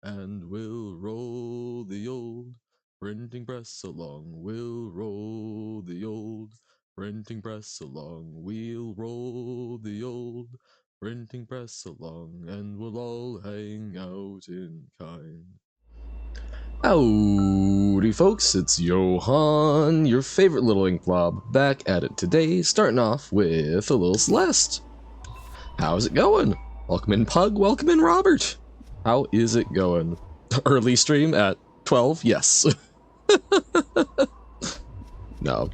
and we'll roll the old printing press along. We'll roll the old printing press along. We'll roll the old printing press along, and we'll all hang out in kind. Howdy folks, it's Johan, your favorite little ink blob, back at it today, starting off with a little Celeste. How's it going? Welcome in Pug, welcome in Robert. How is it going? Early stream at 12? Yes. No.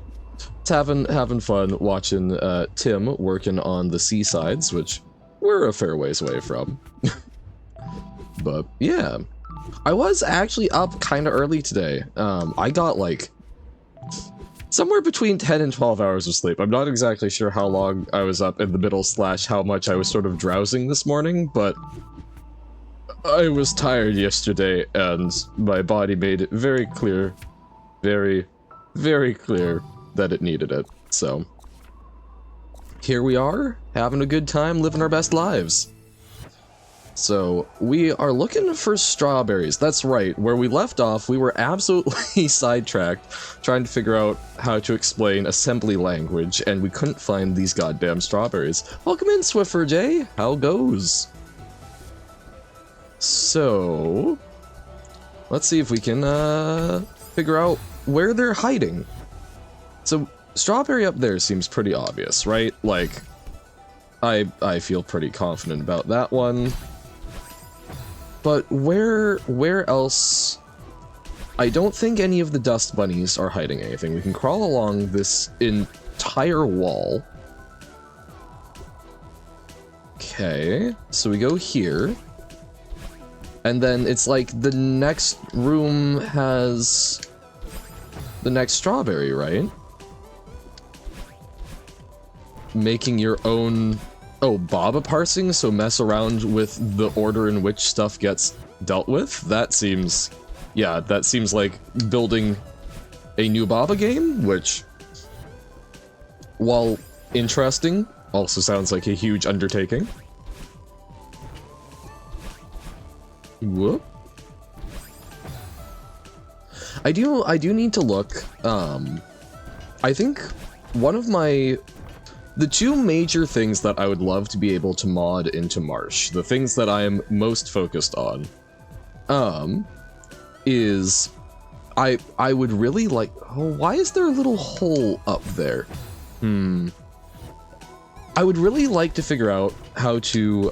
It's having fun watching Tim working on the seasides, which we're a fair ways away from. But yeah. I was actually up kind of early today. I got like somewhere between 10 and 12 hours of sleep. I'm not exactly sure how long I was up in the middle / how much I was sort of drowsing this morning, but I was tired yesterday and my body made it very clear, very, very clear that it needed it. So here we are, having a good time, living our best lives. So, we are looking for strawberries. That's right, where we left off, we were absolutely sidetracked trying to figure out how to explain assembly language, and we couldn't find these goddamn strawberries. Welcome in, Swiffer J. How goes? So, let's see if we can figure out where they're hiding. So, strawberry up there seems pretty obvious, right? Like, I feel pretty confident about that one. But where else? I don't think any of the dust bunnies are hiding anything. We can crawl along this entire wall. Okay, so we go here. And then it's like the next room has the next strawberry, right? Making your own... Oh, Baba parsing, so mess around with the order in which stuff gets dealt with? That seems... Yeah, that seems like building a new Baba game, which, while interesting, also sounds like a huge undertaking. Whoop. I do need to look, I think one of my... The two major things that I would love to be able to mod into Marsh, the things that I am most focused on, is I would really like... Oh, why is there a little hole up there? I would really like to figure out how to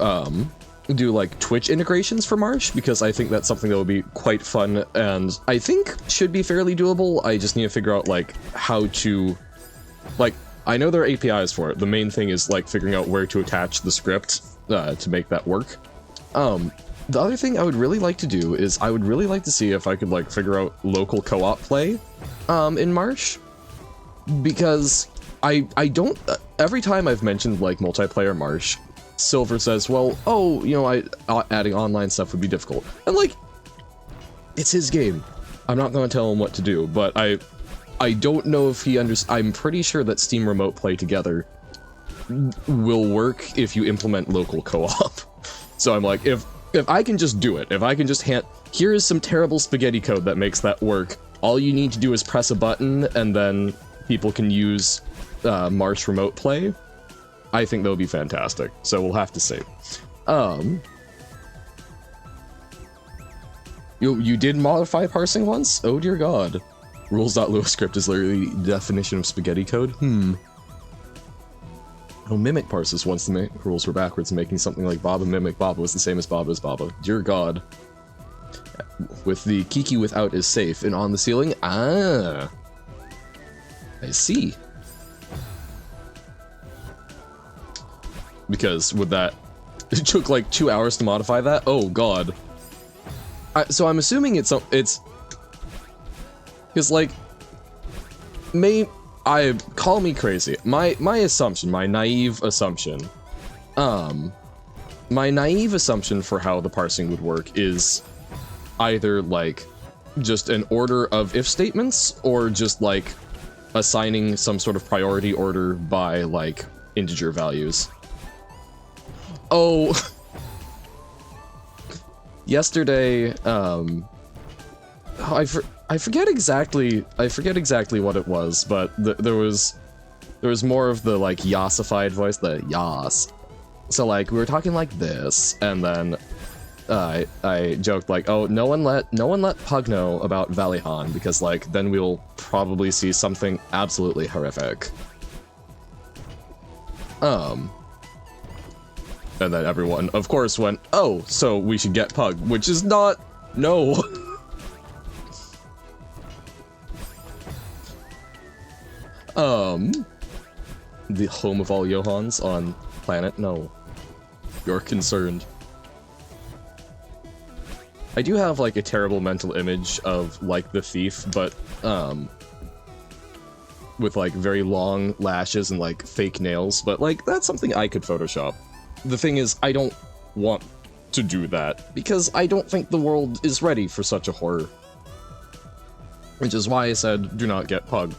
do like Twitch integrations for Marsh, because I think that's something that would be quite fun and I think should be fairly doable. I just need to figure out like how to... Like, I know there are APIs for it. The main thing is like figuring out where to attach the script to make that work. The other thing I would really like to do is I would really like to see if I could like figure out local co-op play in Marsh, because I don't every time I've mentioned like multiplayer Marsh, Silver says, well, oh, you know, adding online stuff would be difficult. And like, it's his game. I'm not going to tell him what to do, but I don't know if he I'm pretty sure that Steam Remote Play together will work if you implement local co-op. So I'm like, if I can just do it, if I can just here is some terrible spaghetti code that makes that work. All you need to do is press a button and then people can use Marsh Remote Play. I think that would be fantastic. So we'll have to see. You did modify parsing once? Oh dear god. Rules.lua script is literally the definition of spaghetti code? Oh, Mimic parses once the rules were backwards, making something like Baba Mimic Baba was the same as Baba is Baba. Dear god. With the Kiki without is safe and on the ceiling? Ah. I see. Because with that, it took like 2 hours to modify that? Oh god. So I'm assuming it's because, like, call me crazy. My assumption, my naive assumption for how the parsing would work is either, like, just an order of if statements, or just, like, assigning some sort of priority order by, like, integer values. Oh... yesterday, I forget exactly what it was, but there was more of the like yassified voice, the yas. So like we were talking like this, and then I joked like, oh, no one let Pug know about Valleyhan, because like then we'll probably see something absolutely horrific. And then everyone, of course, went, oh, so we should get Pug, which is not, no. The home of all Johans on planet, no. You're concerned. I do have, like, a terrible mental image of, like, the thief, but, with, like, very long lashes and, like, fake nails, but, like, that's something I could Photoshop. The thing is, I don't want to do that, because I don't think the world is ready for such a horror. Which is why I said, do not get Pug.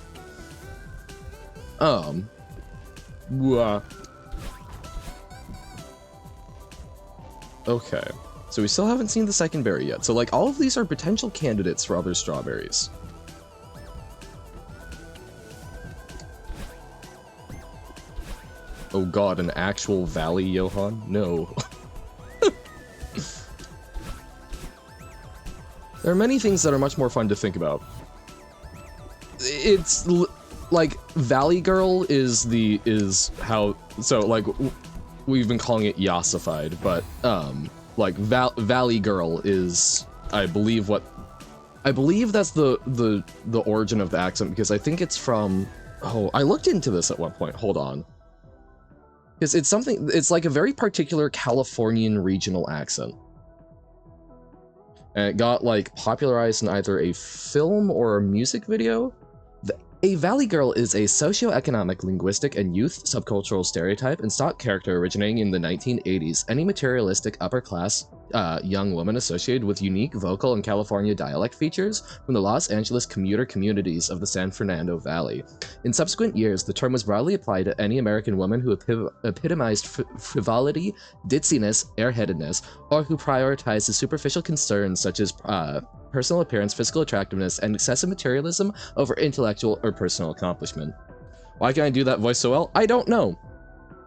Okay. So we still haven't seen the second berry yet, so, like, all of these are potential candidates for other strawberries. Oh god, an actual valley Johann? No. There are many things that are much more fun to think about. It's like Valley Girl is how, so like we've been calling it yassified, but like Valley Girl is, I believe that's the origin of the accent, because I think it's from, oh, I looked into this at one point, hold on. Because it's like a very particular Californian regional accent. And it got, like, popularized in either a film or a music video. A Valley Girl is a socioeconomic, linguistic, and youth subcultural stereotype and stock character originating in the 1980s. Any materialistic, upper-class young woman associated with unique vocal and California dialect features from the Los Angeles commuter communities of the San Fernando Valley. In subsequent years, the term was broadly applied to any American woman who epitomized frivolity, ditziness, airheadedness, or who prioritized the superficial concerns such as personal appearance, physical attractiveness, and excessive materialism over intellectual or personal accomplishment. Why can I do that voice so well? I don't know.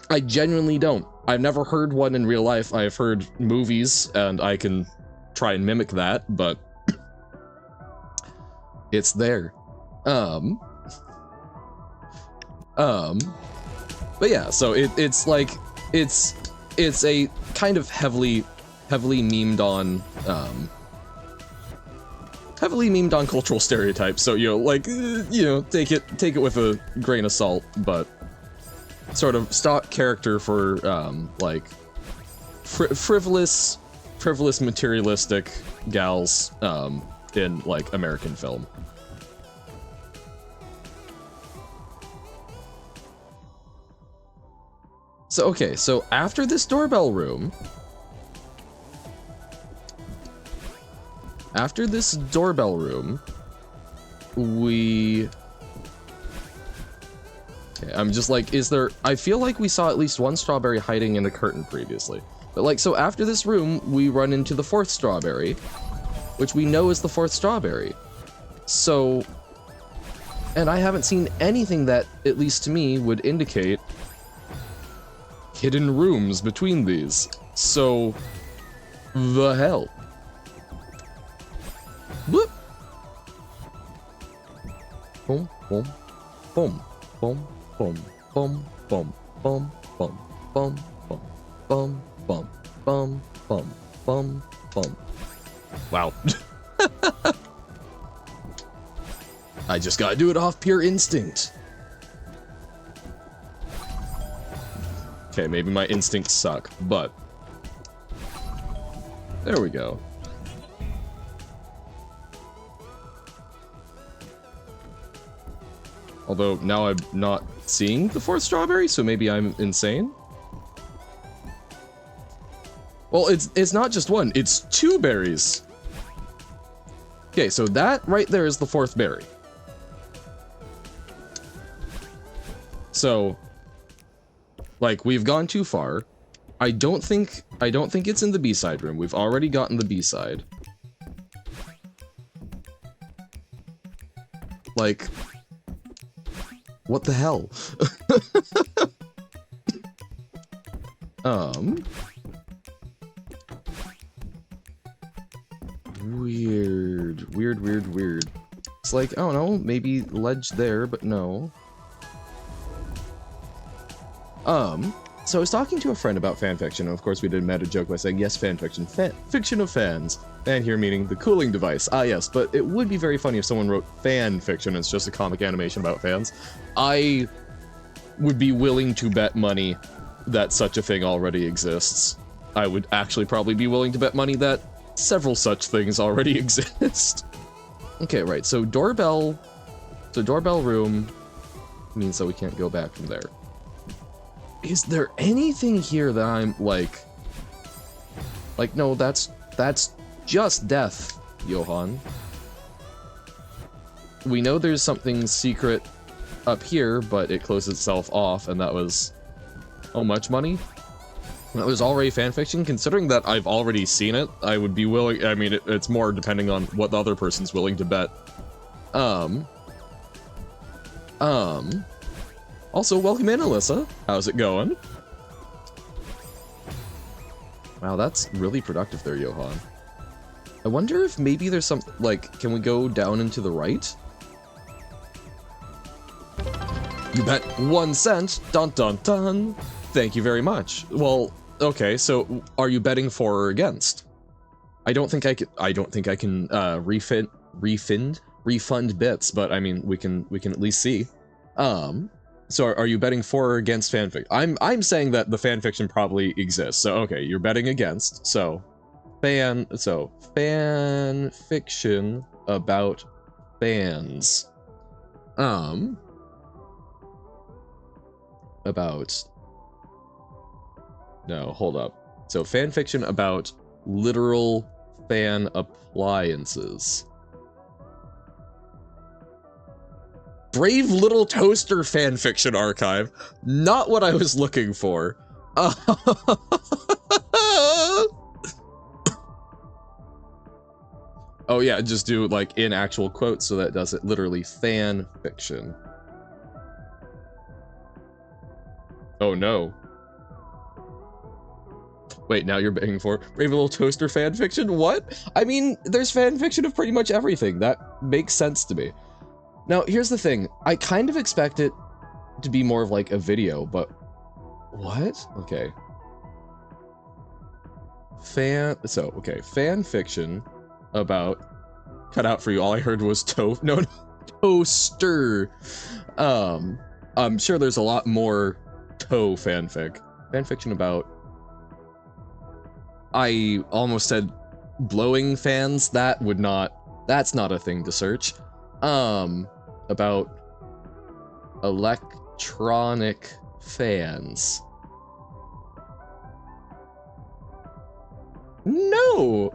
I genuinely don't. I've never heard one in real life. I've heard movies, and I can try and mimic that, but it's there. But yeah, so it's like, it's a kind of heavily memed on cultural stereotypes, so, you know, like, you know, take it with a grain of salt, but sort of stock character for, like, frivolous, materialistic gals, in, like, American film. So, okay, so after this doorbell room, we... Okay, I'm just like, is there... I feel like we saw at least one strawberry hiding in a curtain previously. But, like, so after this room, we run into the fourth strawberry, which we know is the fourth strawberry. So... And I haven't seen anything that, at least to me, would indicate hidden rooms between these. So... the hell? Whoop! Boom, boom, boom, boom, boom, boom, boom, boom, boom, boom, boom, boom, boom, boom, boom, boom. Wow. I just gotta do it off pure instinct. Okay, maybe my instincts suck, but... there we go. Although, now I'm not seeing the fourth strawberry, so maybe I'm insane? Well, it's not just one, it's two berries! Okay, so that right there is the fourth berry. So, like, we've gone too far. I don't think it's in the B-side room. We've already gotten the B-side. Like, what the hell? Weird. It's like, I don't know, maybe ledge there, but no. So I was talking to a friend about fanfiction, and of course we did a meta joke by saying, yes, fanfiction, fiction of fans. Fan here meaning the cooling device. Ah, yes, but it would be very funny if someone wrote fan fiction, it's just a comic animation about fans. I would be willing to bet money that such a thing already exists. I would actually probably be willing to bet money that several such things already exist. Okay, right, so doorbell room means that we can't go back from there. Is there anything here that I'm like, no, that's just death, Johan. We know there's something secret up here, but it closed itself off, and that was, how much money? That was already fanfiction. Considering that I've already seen it, I would be willing, I mean, it's more depending on what the other person's willing to bet. Also, welcome in, Alyssa. How's it going? Wow, that's really productive there, Johan. I wonder if maybe there's some, like, can we go down and to the right? You bet 1 cent! Dun dun dun! Thank you very much. Well, okay, so are you betting for or against? I don't think I can refund bits, but I mean we can at least see. So are you betting for or against fanfic? I'm saying that the fanfiction probably exists. So okay, you're betting against. So fan fiction about fans. No, hold up. So fan fiction about literal fan appliances. Brave Little Toaster fanfiction archive. Not what I was looking for. Oh yeah, just do like in actual quotes so that does it literally fan fiction. Oh no. Wait, now you're begging for Brave Little Toaster fanfiction? What? I mean, there's fanfiction of pretty much everything. That makes sense to me. Now, here's the thing. I kind of expect it to be more of like a video, but what? Okay. Fan fiction about, cut out for you. All I heard was toaster. I'm sure there's a lot more fanfic. Fanfiction about, I almost said blowing fans. That's not a thing to search. About electronic fans. No!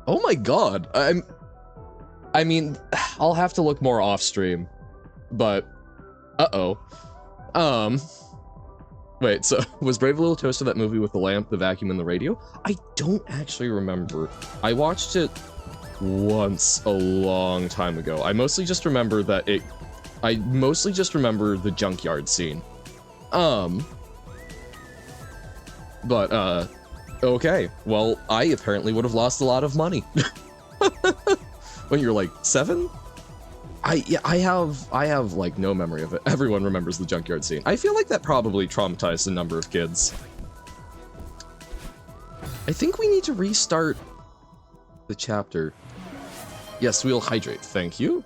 Oh my god, I mean, I'll have to look more off stream, but, wait, so, was Brave Little Toaster that movie with the lamp, the vacuum, and the radio? I don't actually remember. I watched it once a long time ago. I mostly just remember the junkyard scene. Okay, well, I apparently would have lost a lot of money. When you're like 7? I have like no memory of it. Everyone remembers the junkyard scene. I feel like that probably traumatized a number of kids. I think we need to restart the chapter. Yes, we'll hydrate. Thank you.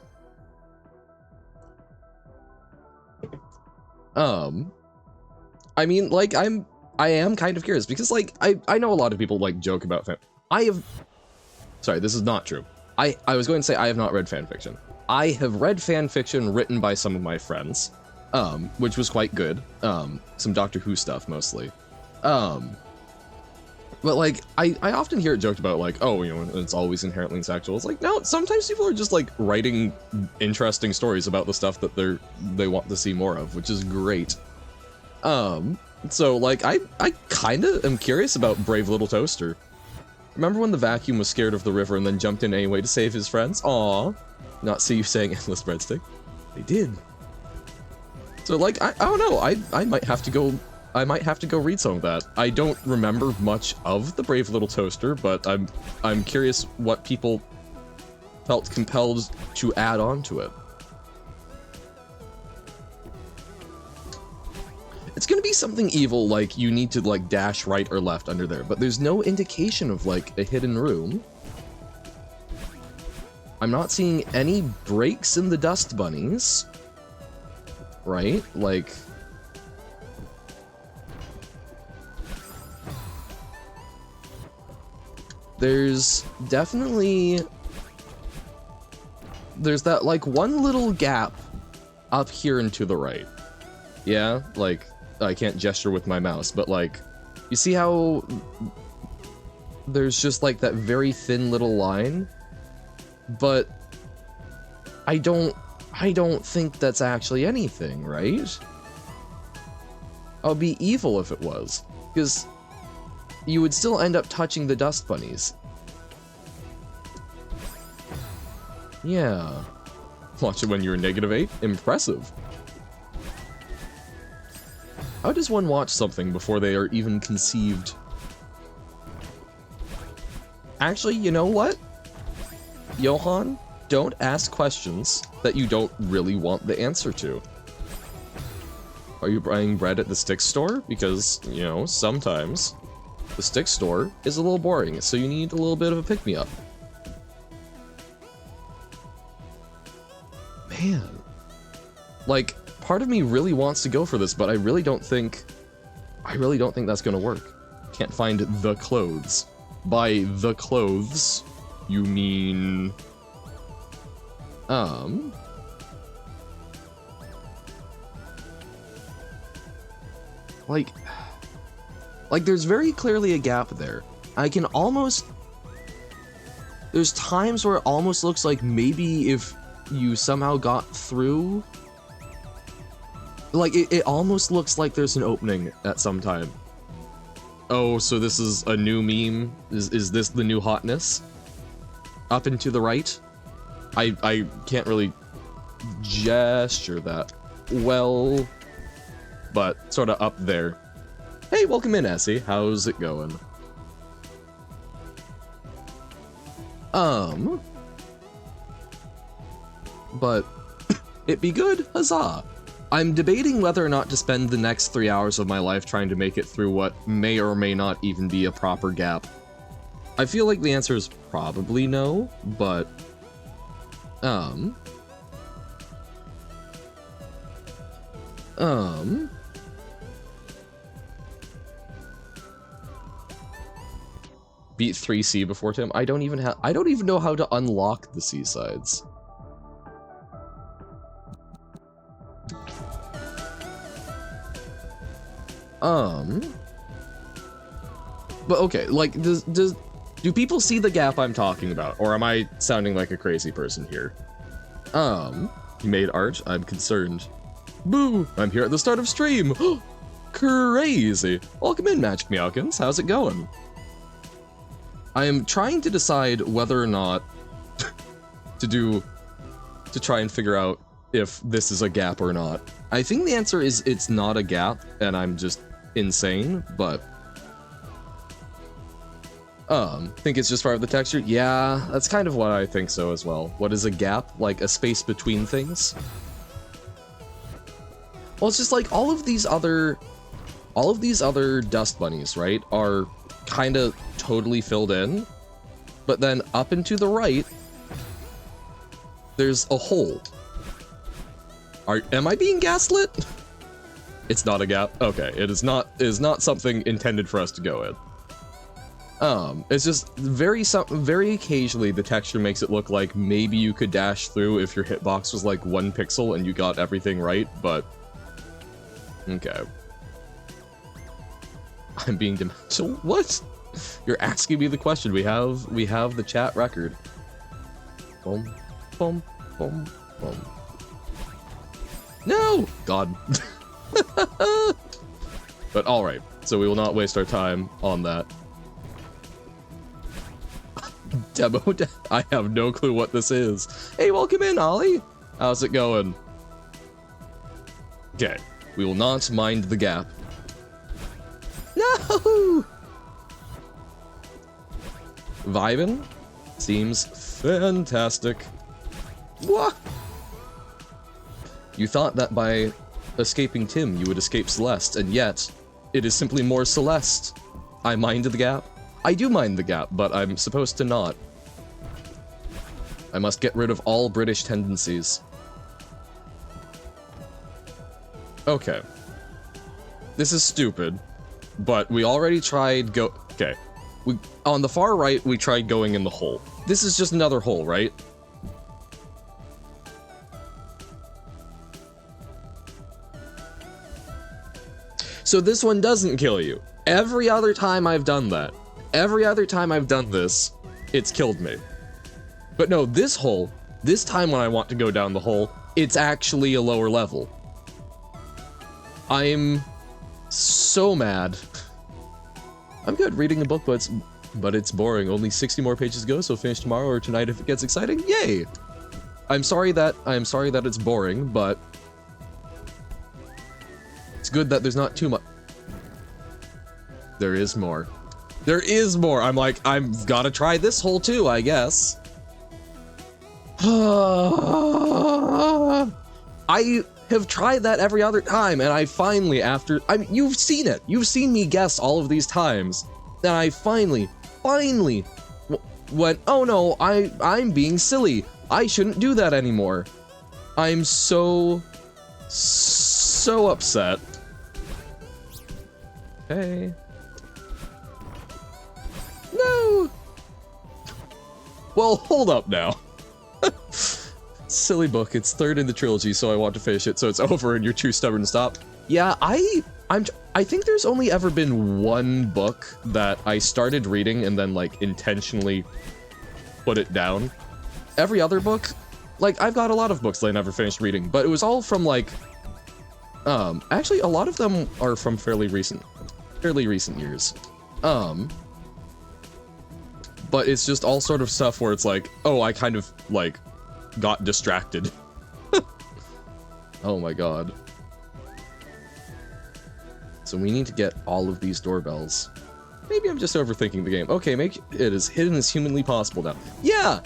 I mean, like, I am kind of curious because, like, I know a lot of people like joke about sorry, this is not true. I was going to say I have not read fanfiction. I have read fanfiction written by some of my friends, which was quite good. Some Doctor Who stuff mostly. But, like, I often hear it joked about, like, oh, you know, it's always inherently sexual. It's like, no, sometimes people are just, like, writing interesting stories about the stuff that they want to see more of, which is great. So, like, I kinda am curious about Brave Little Toaster. Remember when the vacuum was scared of the river and then jumped in anyway to save his friends? Aww. Not see you saying endless breadstick. They did. So, like, I don't know, I might have to go read some of that. I don't remember much of the Brave Little Toaster, but I'm curious what people felt compelled to add on to it. It's gonna be something evil, like you need to like dash right or left under there, but there's no indication of like a hidden room. I'm not seeing any breaks in the dust bunnies. Right? Like... There's definitely... There's that, like, one little gap up here and to the right. Yeah? Like, I can't gesture with my mouse, but, like, you see how there's just, like, that very thin little line? But I don't think that's actually anything, right? I'll be evil if it was, because you would still end up touching the dust bunnies. Yeah. Watch it when you're -8? Impressive. How does one watch something before they are even conceived? Actually, you know what? Johan, don't ask questions that you don't really want the answer to. Are you buying bread at the stick store? Because, you know, sometimes the stick store is a little boring, so you need a little bit of a pick-me-up. Man. Like, part of me really wants to go for this, but I really don't think that's gonna work. Can't find the clothes. By the clothes, you mean... Like, there's very clearly a gap there. I can almost... There's times where it almost looks like maybe if you somehow got through... Like, it almost looks like there's an opening at some time. Oh, so this is a new meme? Is this the new hotness? Up and to the right? I can't really gesture that well, but sort of up there. Hey, welcome in, Essie. How's it going? But it be good, huzzah. I'm debating whether or not to spend the next 3 hours of my life trying to make it through what may or may not even be a proper gap. I feel like the answer is probably no, but... Beat 3C before Tim? I don't even know how to unlock the seasides. But okay, like, do people see the gap I'm talking about, or am I sounding like a crazy person here? You made art? I'm concerned. Boo! I'm here at the start of stream! Crazy! Welcome in, Magic Meowkins. How's it going? I am trying to decide whether or not to try and figure out if this is a gap or not. I think the answer is it's not a gap, and I'm just insane, but... think it's just part of the texture? Yeah, that's kind of what I think so as well. What is a gap? Like a space between things? Well, it's just like all of these other dust bunnies, right, are kind of totally filled in, but then up and to the right, there's a hole. Am I being gaslit? It's not a gap? Okay, it is not something intended for us to go in. It's just very occasionally the texture makes it look like maybe you could dash through if your hitbox was like 1 pixel and you got everything right, but... Okay. I'm being dimensional? What? You're asking me the question. We have the chat record. Boom, boom, boom, boom. No! God. But alright, so we will not waste our time on that. Demo I have no clue what this is. Hey, welcome in, Ollie! How's it going? Okay, we will not mind the gap. No! Vibin seems fantastic. What? You thought that by escaping Tim, you would escape Celeste, and yet, it is simply more Celeste. I mind the gap. I do mind the gap, but I'm supposed to not. I must get rid of all British tendencies. Okay. This is stupid, but we already tried okay. On the far right, we tried going in the hole. This is just another hole, right? So this one doesn't kill you. Every other time I've done that, every other time I've done this, it's killed me. But no, this hole, this time when I want to go down the hole, it's actually a lower level. I'm so mad. I'm good reading the book, but it's boring. Only 60 more pages to go, so finish tomorrow or tonight if it gets exciting. Yay! I'm sorry that it's boring, but it's good that there's not too much. There is more. There is more. I'm like, I've got to try this hole too, I guess. I have tried that every other time, and I finally, you've seen it. You've seen me guess all of these times. And I finally went, oh no, I'm being silly. I shouldn't do that anymore. I'm so upset. Okay. No! Well, hold up now. Silly book, it's third in the trilogy, so I want to finish it so it's over and you're too stubborn to stop. Yeah, I think there's only ever been one book that I started reading and then, like, intentionally put it down. Every other book, like, I've got a lot of books that I never finished reading, but it was all from, like, actually, a lot of them are from fairly recent years. But it's just all sort of stuff where it's like, oh, I kind of, like, got distracted. Oh my god. So we need to get all of these doorbells. Maybe I'm just overthinking the game. Okay, make it as hidden as humanly possible now. Yeah!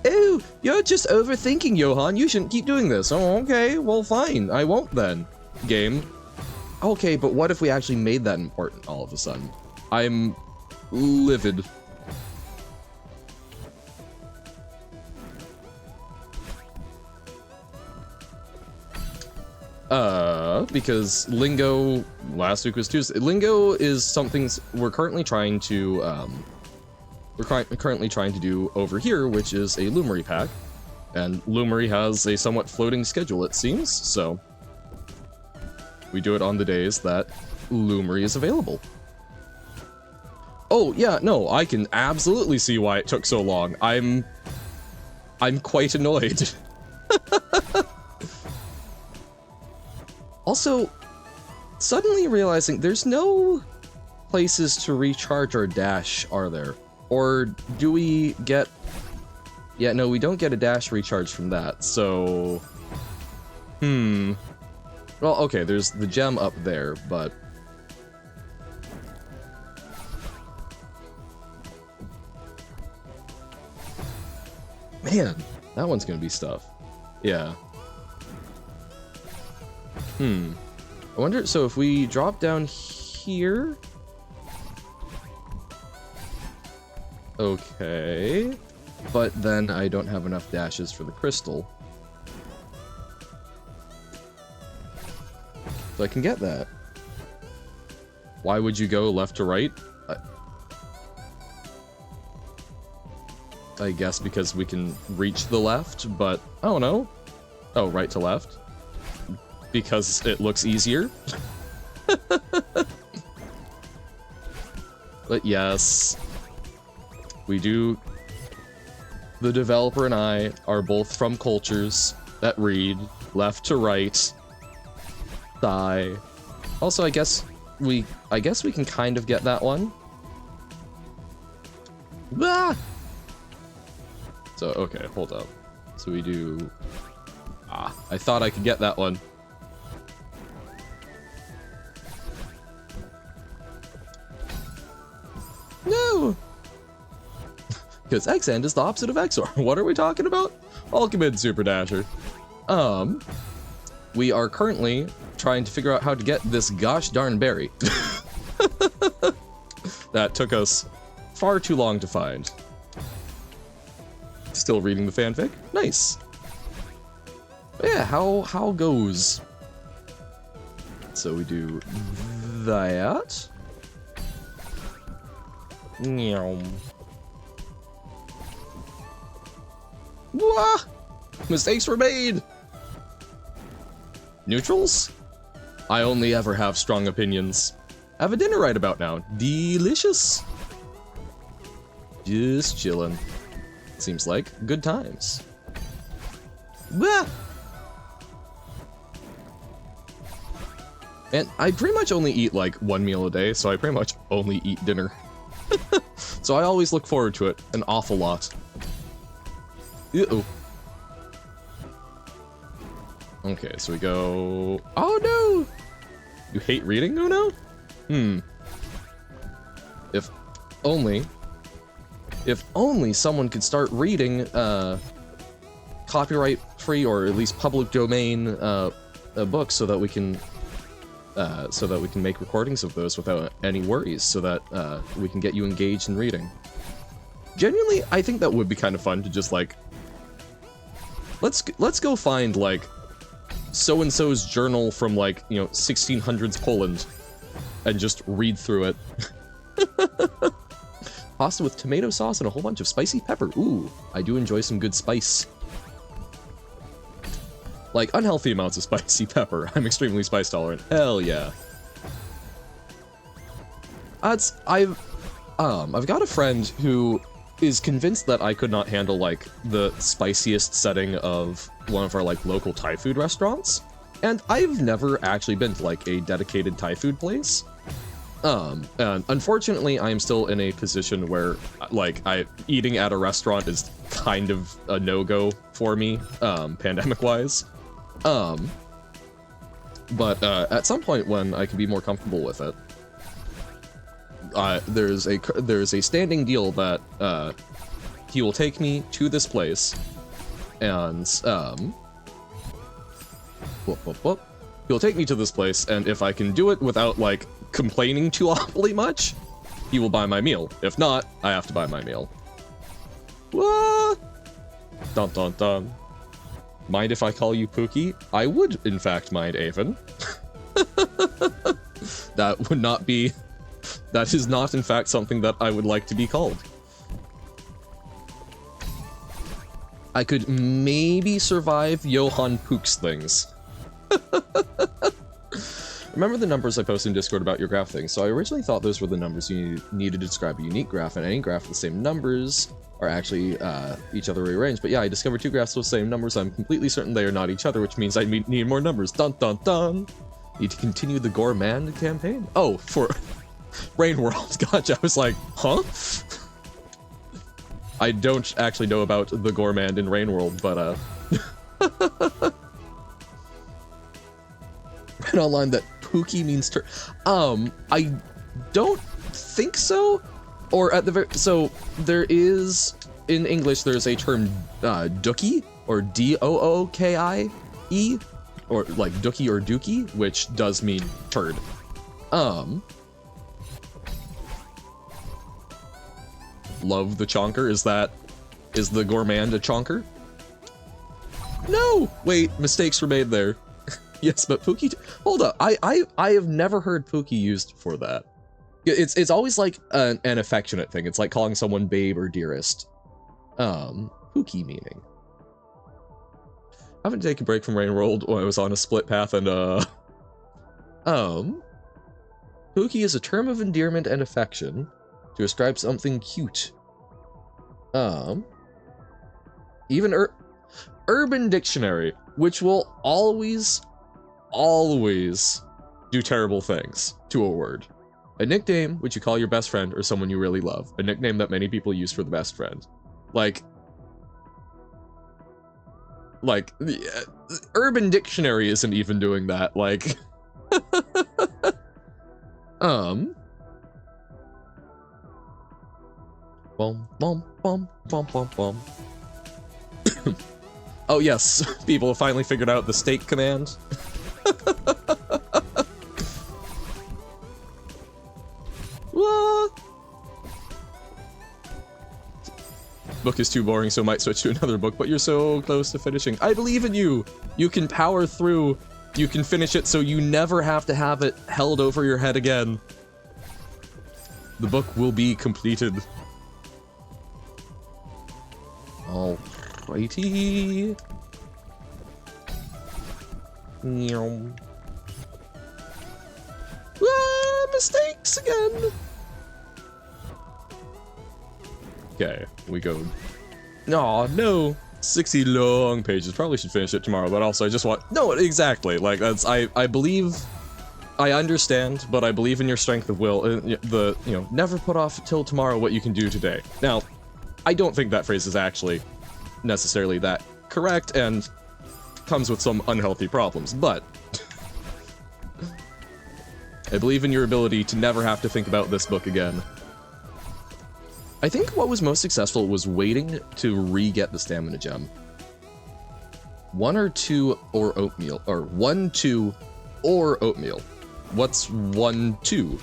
Oh, you're just overthinking, Johan. You shouldn't keep doing this. Oh, okay. Well, fine. I won't then. Game. Okay, but what if we actually made that important all of a sudden? I'm livid. Because Lingo, last week was Tuesday. Lingo is something we're currently trying to, do over here, which is a Lumery pack. And Lumery has a somewhat floating schedule, it seems, so we do it on the days that Lumery is available. Oh, yeah, no, I can absolutely see why it took so long. I'm quite annoyed. Also, suddenly realizing there's no places to recharge our dash, are there? Or do we get... Yeah, no, we don't get a dash recharge from that, so... Well, okay, there's the gem up there, but... Man, that one's gonna be stuff. Yeah. I wonder, so if we drop down here... Okay... But then I don't have enough dashes for the crystal. So I can get that. Why would you go left to right? I guess because we can reach the left, but I don't know. Oh, right to left. Because it looks easier. But yes, we do. The developer and I are both from cultures that read left to right. Sigh. Also, I guess we can kind of get that one. Ah! So, okay, hold up. So we do... Ah, I thought I could get that one. No! Because Xend is the opposite of XOR. What are we talking about? I'll commit Super Dasher. We are currently trying to figure out how to get this gosh darn berry. That took us far too long to find. Still reading the fanfic? Nice. But yeah, how goes? So we do that. Meow. Wah! Mistakes were made! Neutrals? I only ever have strong opinions. I have a dinner right about now. Delicious. Just chillin'. Seems like good times. Bah! And I pretty much only eat like one meal a day, so I pretty much only eat dinner. So I always look forward to it an awful lot. Uh-oh. Okay, so we go... Oh no! You hate reading, Uno? If only someone could start reading copyright-free or at least public domain books so that we can make recordings of those without any worries, so that we can get you engaged in reading. Genuinely, I think that would be kind of fun to just like... Let's go find like so-and-so's journal from like, you know, 1600s Poland and just read through it. Pasta with tomato sauce and a whole bunch of spicy pepper. Ooh, I do enjoy some good spice. Like, unhealthy amounts of spicy pepper. I'm extremely spice tolerant. Hell yeah. I've got a friend who is convinced that I could not handle, like, the spiciest setting of one of our, like, local Thai food restaurants. And I've never actually been to, like, a dedicated Thai food place. And unfortunately, I am still in a position where, like, eating at a restaurant is kind of a no-go for me, pandemic-wise. But at some point when I can be more comfortable with it, there's a standing deal that he will take me to this place, and he'll take me to this place, and if I can do it without like complaining too awfully much, he will buy my meal. If not, I have to buy my meal. What? Dun dun dun. Mind if I call you Pookie? I would, in fact, mind, Avon. That would not be... That is not, in fact, something that I would like to be called. I could maybe survive Johann Pook's things. Remember the numbers I posted in Discord about your graph thing? So I originally thought those were the numbers you needed to describe a unique graph, and any graph with the same numbers are actually each other rearranged. But yeah, I discovered two graphs with the same numbers. I'm completely certain they are not each other, which means I need more numbers. Dun dun dun! Need to continue the Gourmand campaign? Oh, for Rain World. Gotcha. I was like, huh? I don't actually know about the Gourmand in Rain World, but read online that Pookie means I don't think so. Or at the very... So, there is... In English, there's a term, dookie, or D-O-O-K-I-E, or, like, dookie or dookie, which does mean turd. Love the chonker. Is the Gourmand a chonker? No! Wait, mistakes were made there. Yes, but Pookie... Hold up, I have never heard Pookie used for that. It's always like an affectionate thing. It's like calling someone babe or dearest. Pookie meaning. I haven't taken a break from Rain World when I was on a split path, and Pookie is a term of endearment and affection To describe something cute. Even Urban Dictionary, which will always do terrible things to a word. A nickname which you call your best friend or someone you really love. A nickname that many people use for the best friend. Like the Urban Dictionary isn't even doing that. Like, Bum, bum, bum, bum, bum, bum. Oh yes, people have finally figured out the stake command. What? Book is too boring, so might switch to another book, but you're so close to finishing. I believe in you! You can power through. You can finish it so you never have to have it held over your head again. The book will be completed. Alrighty. Ah, mistakes again. Okay, we go. Aw, no. 60 long pages. Probably should finish it tomorrow, but also I just want. No, exactly. Like, that's. I believe. I understand, but I believe in your strength of will. Never put off till tomorrow what you can do today. Now, I don't think that phrase is actually necessarily that correct and comes with some unhealthy problems, but I believe in your ability to never have to think about this book again. I think what was most successful was waiting to re-get the stamina gem. 1 or 2 or oatmeal, or 1, 2, or oatmeal. What's 1, 2?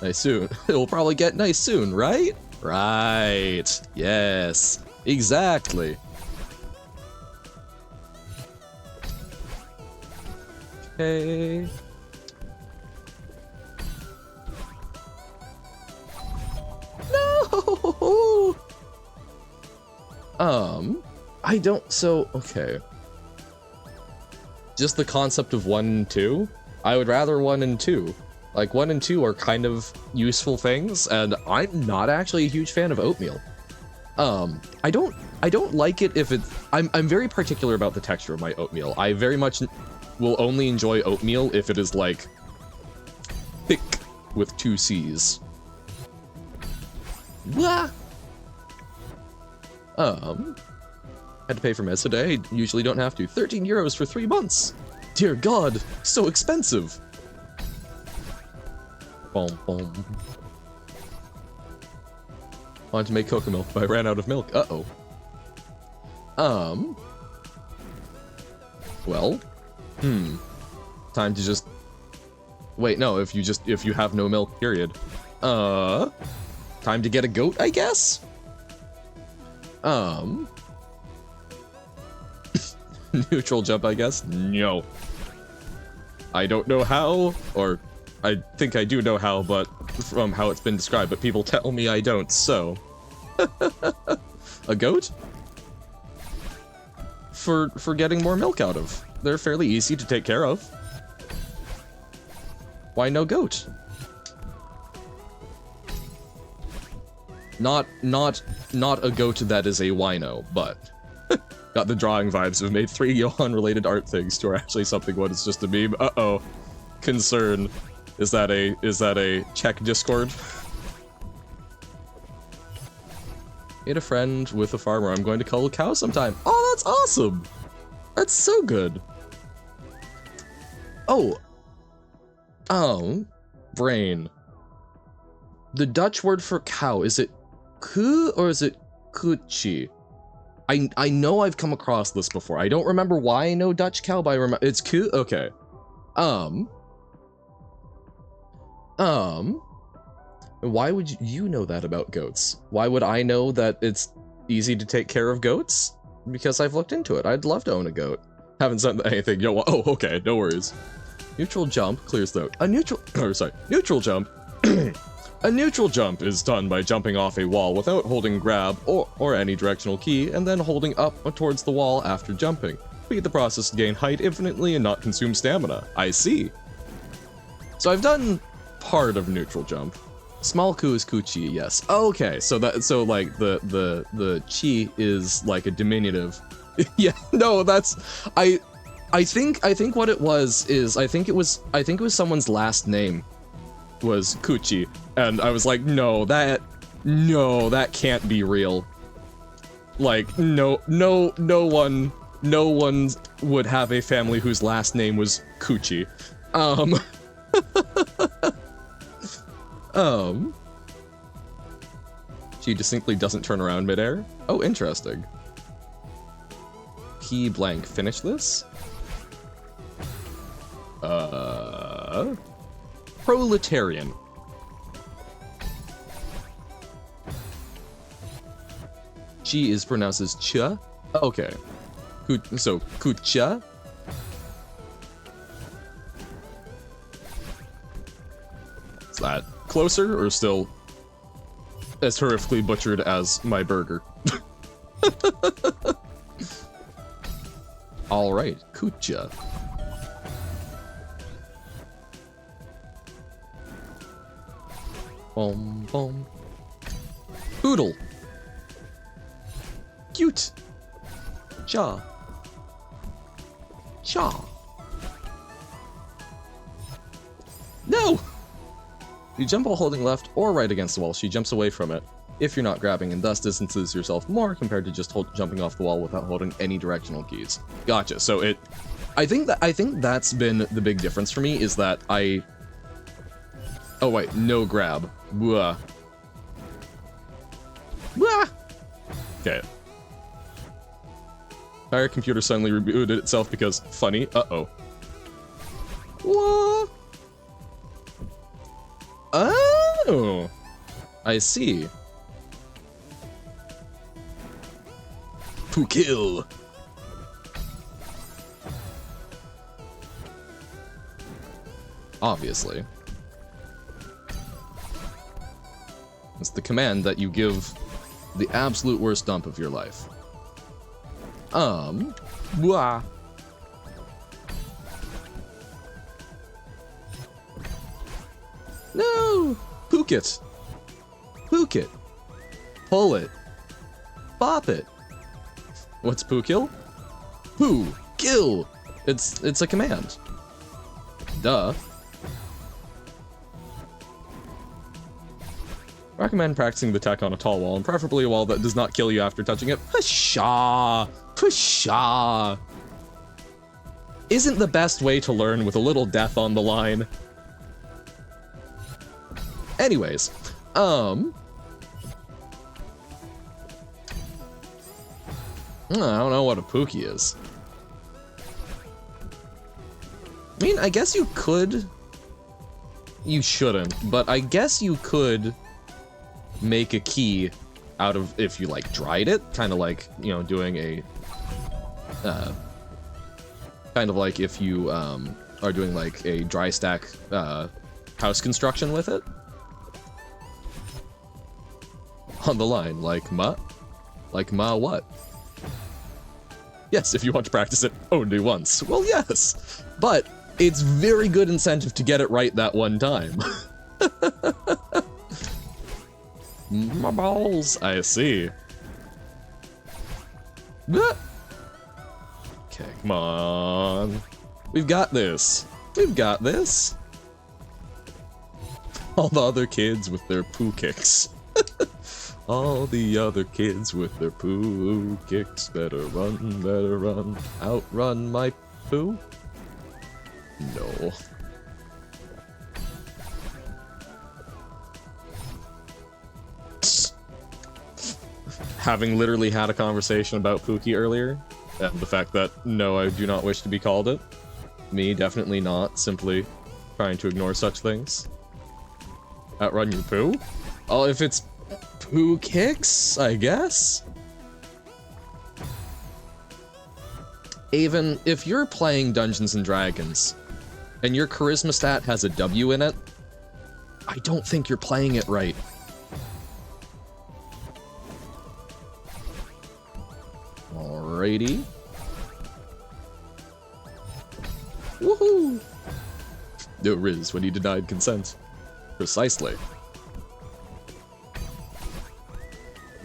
Nice soon. It'll probably get nice soon, right? Right. Yes. Exactly. Okay. No! I don't, okay. Just the concept of 1 and 2? I would rather 1 and 2. Like, 1 and 2 are kind of useful things, and I'm not actually a huge fan of oatmeal. I don't like it if it's... I'm very particular about the texture of my oatmeal. I very much will only enjoy oatmeal if it is, like, thick with 2 C's. Blah! Had to pay for meds today. Usually don't have to. 13 euros for 3 months! Dear God, so expensive! Boom, boom. Wanted to make cocoa milk, but I ran out of milk. Uh-oh. Well. Time to just... Wait, no, if you have no milk, period. Time to get a goat, I guess? Neutral jump, I guess? No. I don't know how, or I think I do know how, but from how it's been described, but people tell me I don't, so. A goat? For getting more milk out of. They're fairly easy to take care of. Why no goat? Not a goat that is a wino, but got the drawing vibes of made 3 Johan-related art things to are actually something what is just a meme. Uh-oh. Concern. Is that a Czech Discord? Made a friend with a farmer. I'm going to cull a cow sometime. Oh, that's awesome! That's so good. Oh. Brain. The Dutch word for cow, is it ku or is it kuchi? I know I've come across this before. I don't remember why I know Dutch cow, but I remember it's ku. Okay. Why would you know that about goats? Why would I know that it's easy to take care of goats? Because I've looked into it. I'd love to own a goat. Haven't sent anything. Yo, oh, okay, no worries. Neutral jump clears throat. Neutral jump. A neutral jump is done by jumping off a wall without holding grab or any directional key, and then holding up towards the wall after jumping. Repeat the process to gain height infinitely and not consume stamina. I see. So I've done part of neutral jump. Small ku is ku-chi, yes. Okay, so like the chi is like a diminutive. Yeah, no, that's I think what it was is I think it was someone's last name was Kuchi, and I was like, no, that can't be real. Like, no one would have a family whose last name was Kuchi. She distinctly doesn't turn around midair. Oh, interesting. P blank, finish this? Proletarian. G is pronounced as cha. Okay. So, kucha. Is that closer or still as horrifically butchered as my burger? All right, kucha. Boom, boom. Poodle. Cute. Cha. Cha. No! You jump while holding left or right against the wall. She jumps away from it if you're not grabbing, and thus distances yourself more compared to just jumping off the wall without holding any directional keys. Gotcha. So I think that's been the big difference for me is that oh wait, no grab. Blah. Blah. Okay. Entire computer suddenly rebooted itself because funny. Uh-oh. What? Oh, I see. To kill. Obviously. It's the command that you give the absolute worst dump of your life. Blah. No! Pook it. Pook it. Pull it. Bop it. What's poo kill? Poo kill. It's a command. Duh. Recommend practicing the tech on a tall wall, and preferably a wall that does not kill you after touching it. Pshaw! Pshaw! Isn't the best way to learn with a little death on the line. Anyways, I don't know what a pookie is. I mean, I guess you could. You shouldn't, but I guess you could make a key out of if you like dried it, kind of like, you know, doing a kind of like if you are doing like a dry stack house construction with it on the line, like ma what? Yes, if you want to practice it only once. Well, yes, but it's very good incentive to get it right that one time. My balls, I see. Okay, come on. We've got this. We've got this. All the other kids with their poo kicks. All the other kids with their poo kicks. Better run, outrun my poo. No. Having literally had a conversation about Pookie earlier, and the fact that, no, I do not wish to be called it. Me, definitely not, simply trying to ignore such things. Outrun your poo? Oh, if it's poo kicks, I guess? Avon, if you're playing Dungeons & Dragons, and your charisma stat has a W in it, I don't think you're playing it right. Alrighty. Woohoo! No Riz when he denied consent. Precisely.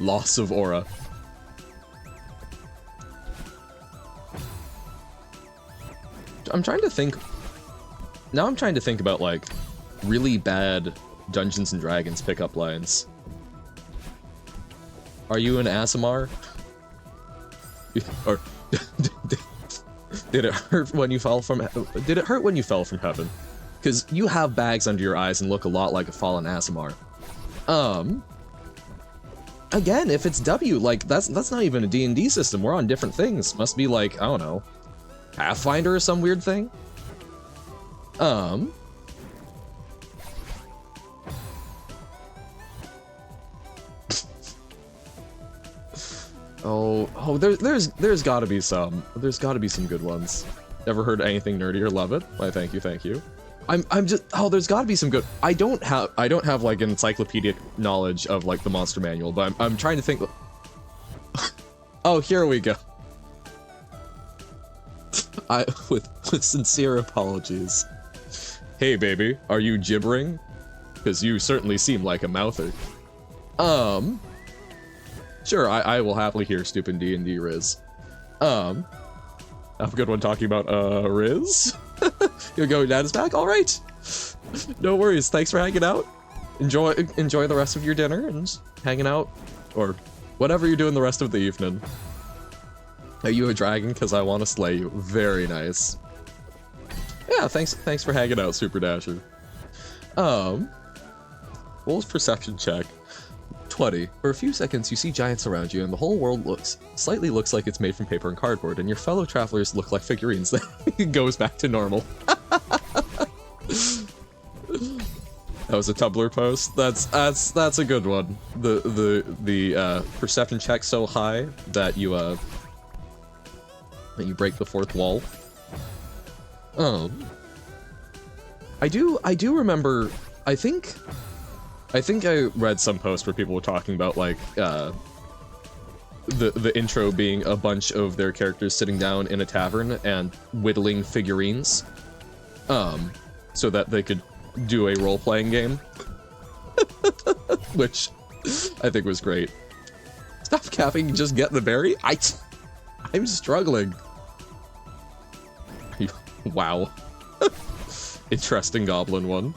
Loss of aura. I'm trying to think... Now I'm trying to think about, like, really bad Dungeons & Dragons pickup lines. Are you an ASMR? Or... Did it hurt when you fell from... Did it hurt when you fell from heaven? Because you have bags under your eyes and look a lot like a fallen ASMR. Again, if it's W, like, that's not even a D&D system. We're on different things. Must be like, I don't know, Pathfinder or some weird thing? There's gotta be some. There's gotta be some good ones. Never heard anything nerdy or love it. Why, thank you, thank you. I'm just, there's gotta be some good. I don't have like an encyclopedic knowledge of like the monster manual, but I'm trying to think. Oh, here we go. With sincere apologies. Hey baby, are you gibbering? Because you certainly seem like a mouther. Sure, I will happily hear stupid D&D Riz. Have a good one talking about, Riz? You're going down his back? Alright! No worries, thanks for hanging out. Enjoy the rest of your dinner and hanging out, or whatever you're doing the rest of the evening. Are you a dragon? Because I want to slay you. Very nice. Yeah, thanks for hanging out, Super Dasher. Roll's perception check. 20. For a few seconds, you see giants around you, and the whole world slightly looks like it's made from paper and cardboard, and your fellow travelers look like figurines. That goes back to normal. That was a Tumblr post. That's a good one. The perception check so high that you break the fourth wall. I do remember. I think I read some post where people were talking about like the intro being a bunch of their characters sitting down in a tavern and whittling figurines, so that they could do a role-playing game, which I think was great. Stop capping, just get the berry. I'm struggling. Wow. Interesting goblin one.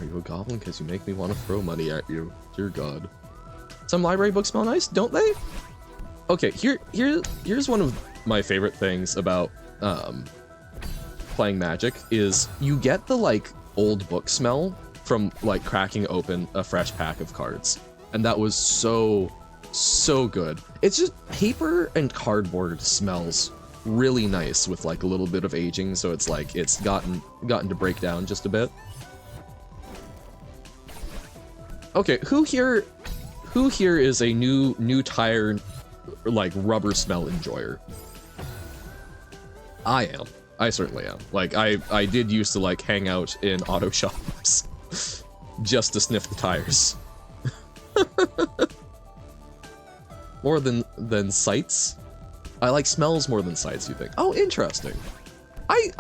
Are you a goblin? Because you make me want to throw money at you. Dear God. Some library books smell nice, don't they? Okay, here's one of my favorite things about playing Magic is you get the like old book smell from like cracking open a fresh pack of cards, and that was so good. It's just paper and cardboard smells really nice with like a little bit of aging, so it's like it's gotten to break down just a bit. Okay, who here is a new tire like rubber smell enjoyer? I am. I certainly am. Like I did used to like hang out in auto shops just to sniff the tires. More than sights? I like smells more than sights, you think? Oh, interesting. I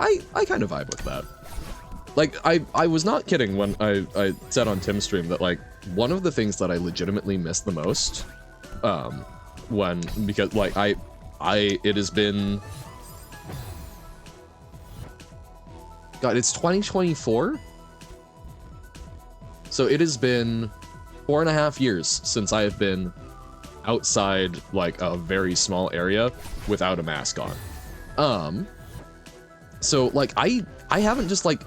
kind of vibe with that. Like, I was not kidding when I said on Tim's stream that, like, one of the things that I legitimately miss the most, because, like, it has been... God, it's 2024? So it has been 4.5 years since I have been outside, like, a very small area without a mask on. So, like, I haven't just, like,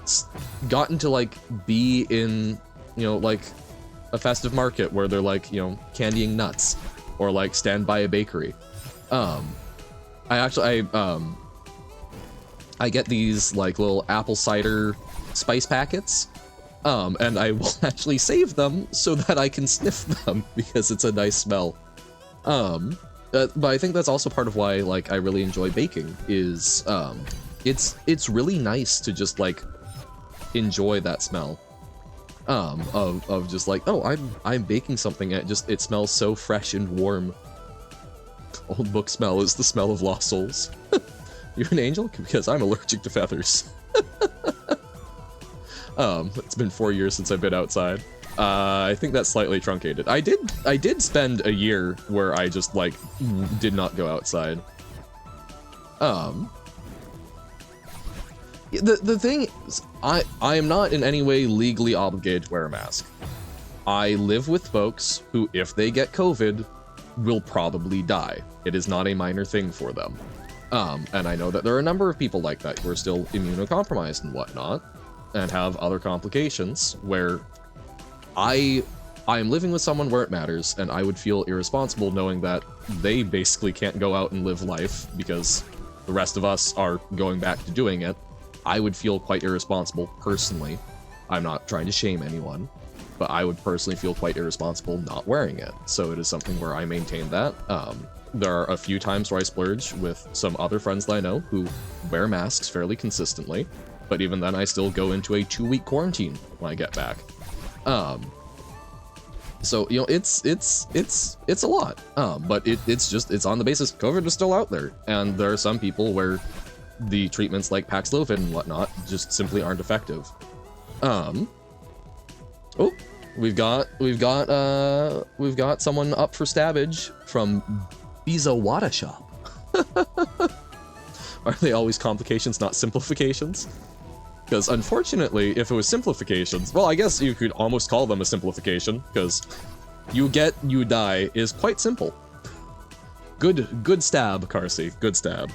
gotten to, like, be in, you know, like, a festive market where they're, like, you know, candying nuts, or, like, stand by a bakery. I get these, like, little apple cider spice packets, and I will actually save them so that I can sniff them, because it's a nice smell. But I think that's also part of why, like, I really enjoy baking, is, it's really nice to just, like, enjoy that smell, of just, like, oh, I'm baking something, and it smells so fresh and warm. Old book smell is the smell of lost souls. You're an angel? Because I'm allergic to feathers. It's been 4 years since I've been outside. I think that's slightly truncated. I did spend a year where I just, like, did not go outside. The thing is, I am not in any way legally obligated to wear a mask. I live with folks who, if they get COVID, will probably die. It is not a minor thing for them. And I know that there are a number of people like that who are still immunocompromised and whatnot, and have other complications where I am living with someone where it matters, and I would feel irresponsible knowing that they basically can't go out and live life because the rest of us are going back to doing it. I would feel quite irresponsible personally. I'm not trying to shame anyone, but I would personally feel quite irresponsible not wearing it. So it is something where I maintain that. There are a few times where I splurge with some other friends that I know who wear masks fairly consistently, but even then I still go into a 2-week quarantine when I get back. So, you know, it's a lot. But it's on the basis COVID is still out there, and there are some people where the treatments like Paxlovid and whatnot just simply aren't effective. Oh, we've got someone up for stabbage from Bizawada Shop. Are they always complications, not simplifications? Because unfortunately, if it was simplifications, well, I guess you could almost call them a simplification, because you get, you die is quite simple. Good stab, Carsey, good stab.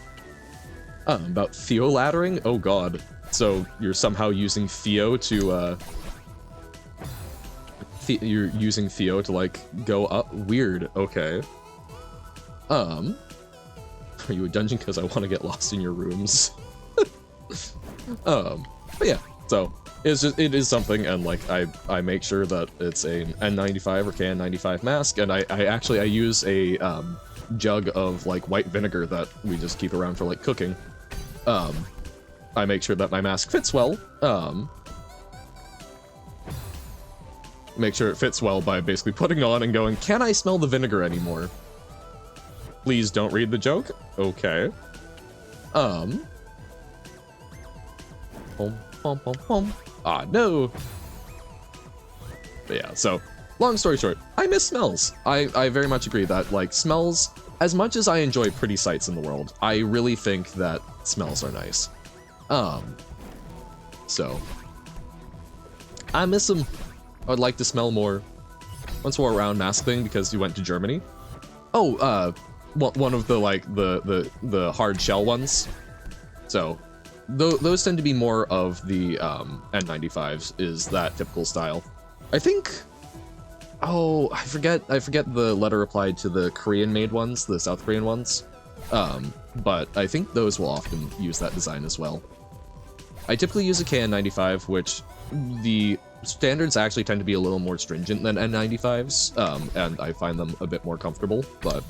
About Theo-laddering? Oh god. So you're somehow using Theo to, you're using Theo to, like, go up? Weird, okay. Are you a dungeon? Because I want to get lost in your rooms. But yeah, so it is something, and like I make sure that it's an N95 or KN95 mask, and I use a jug of like white vinegar that we just keep around for like cooking. I make sure that my mask fits well. Make sure it fits well by basically putting it on and going, can I smell the vinegar anymore? Please don't read the joke. Okay. Ah, no. But yeah, so, long story short, I miss smells. I very much agree that, like, smells, as much as I enjoy pretty sights in the world, I really think that smells are nice. So, I miss them. I would like to smell more. Once wore around mask thing because you went to Germany. Oh, one of the, like, the hard shell ones. So, those tend to be more of the N95s, is that typical style. I think, oh, I forget the letter applied to the Korean-made ones, the South Korean ones, but I think those will often use that design as well. I typically use a KN95, which the standards actually tend to be a little more stringent than N95s, and I find them a bit more comfortable, but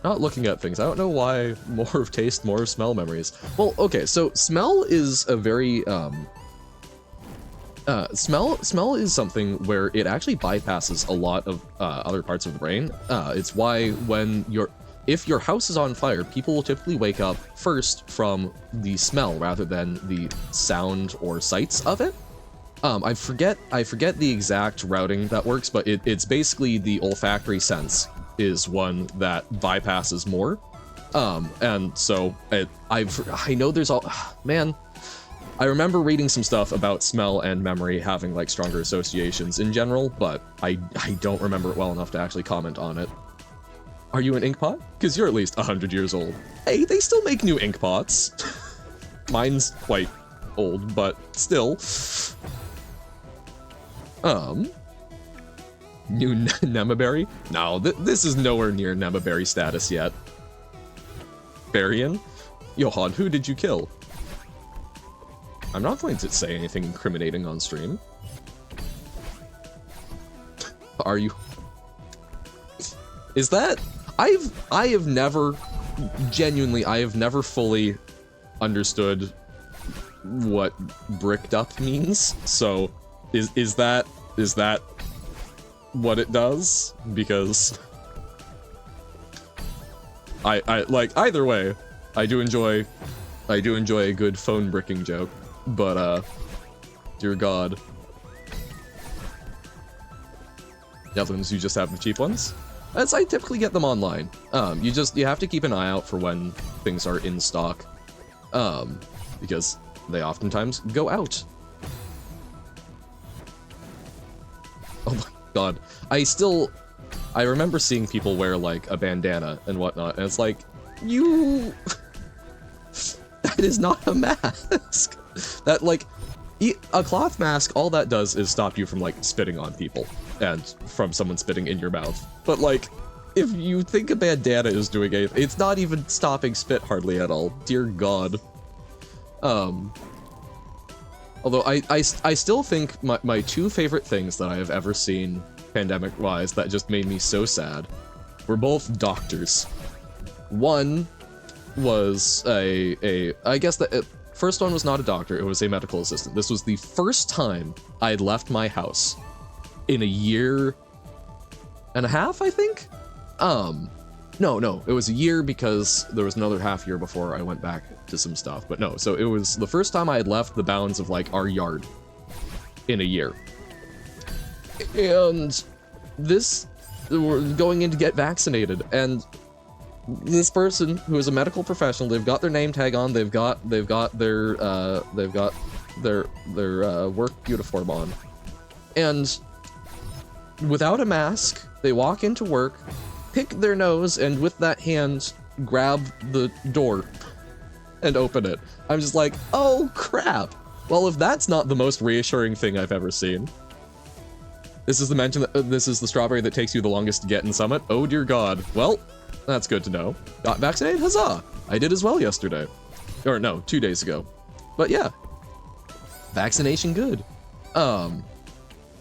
not looking at things. I don't know why more of taste, more of smell memories. Well, okay, so smell is a very, smell is something where it actually bypasses a lot of other parts of the brain. It's why when if your house is on fire, people will typically wake up first from the smell rather than the sound or sights of it. I forget the exact routing that works, but it's basically the olfactory sense is one that bypasses more. And so I know there's all, man, I remember reading some stuff about smell and memory having like stronger associations in general, but I don't remember it well enough to actually comment on it. Are you an inkpot? Because you're at least 100 years old. Hey, they still make new inkpots. Mine's quite old, but still. New neme-berry? No, this is nowhere near neme-berry status yet. Barian? Johan, who did you kill? I'm not going to say anything incriminating on stream. Are you? Is that? I have never, genuinely, I have never fully understood what bricked up means. So, is that what it does? Because I like, either way, I do enjoy a good phone bricking joke. but, dear God. The other ones, you just have the cheap ones? As I typically get them online. You have to keep an eye out for when things are in stock. Because they oftentimes go out. Oh my God. I remember seeing people wear, like, a bandana and whatnot, and it's like, that is not a mask! That, like, a cloth mask, all that does is stop you from, like, spitting on people, and from someone spitting in your mouth. But, like, if you think a bandana is doing anything, it's not even stopping spit hardly at all. Dear God. Although I still think my two favorite things that I have ever seen pandemic-wise that just made me so sad were both doctors. One was I guess the first one was not a doctor, it was a medical assistant. This was the first time I had left my house in a year and a half, I think? No, it was a year because there was another half year before I went back to some stuff. But no, so it was the first time I had left the bounds of, like, our yard in a year. And we're going in to get vaccinated, and this person who is a medical professional, they've got their name tag on, they've got their work uniform on, and without a mask, they walk into work, pick their nose, and with that hand, grab the door and open it. I'm just like, oh crap. Well, if that's not the most reassuring thing I've ever seen. This is the mention that this is the strawberry that takes you the longest to get in Summit. Oh dear God. Well, that's good to know. Got vaccinated? Huzzah! I did as well yesterday. Or no, 2 days ago. But yeah. Vaccination good. Amount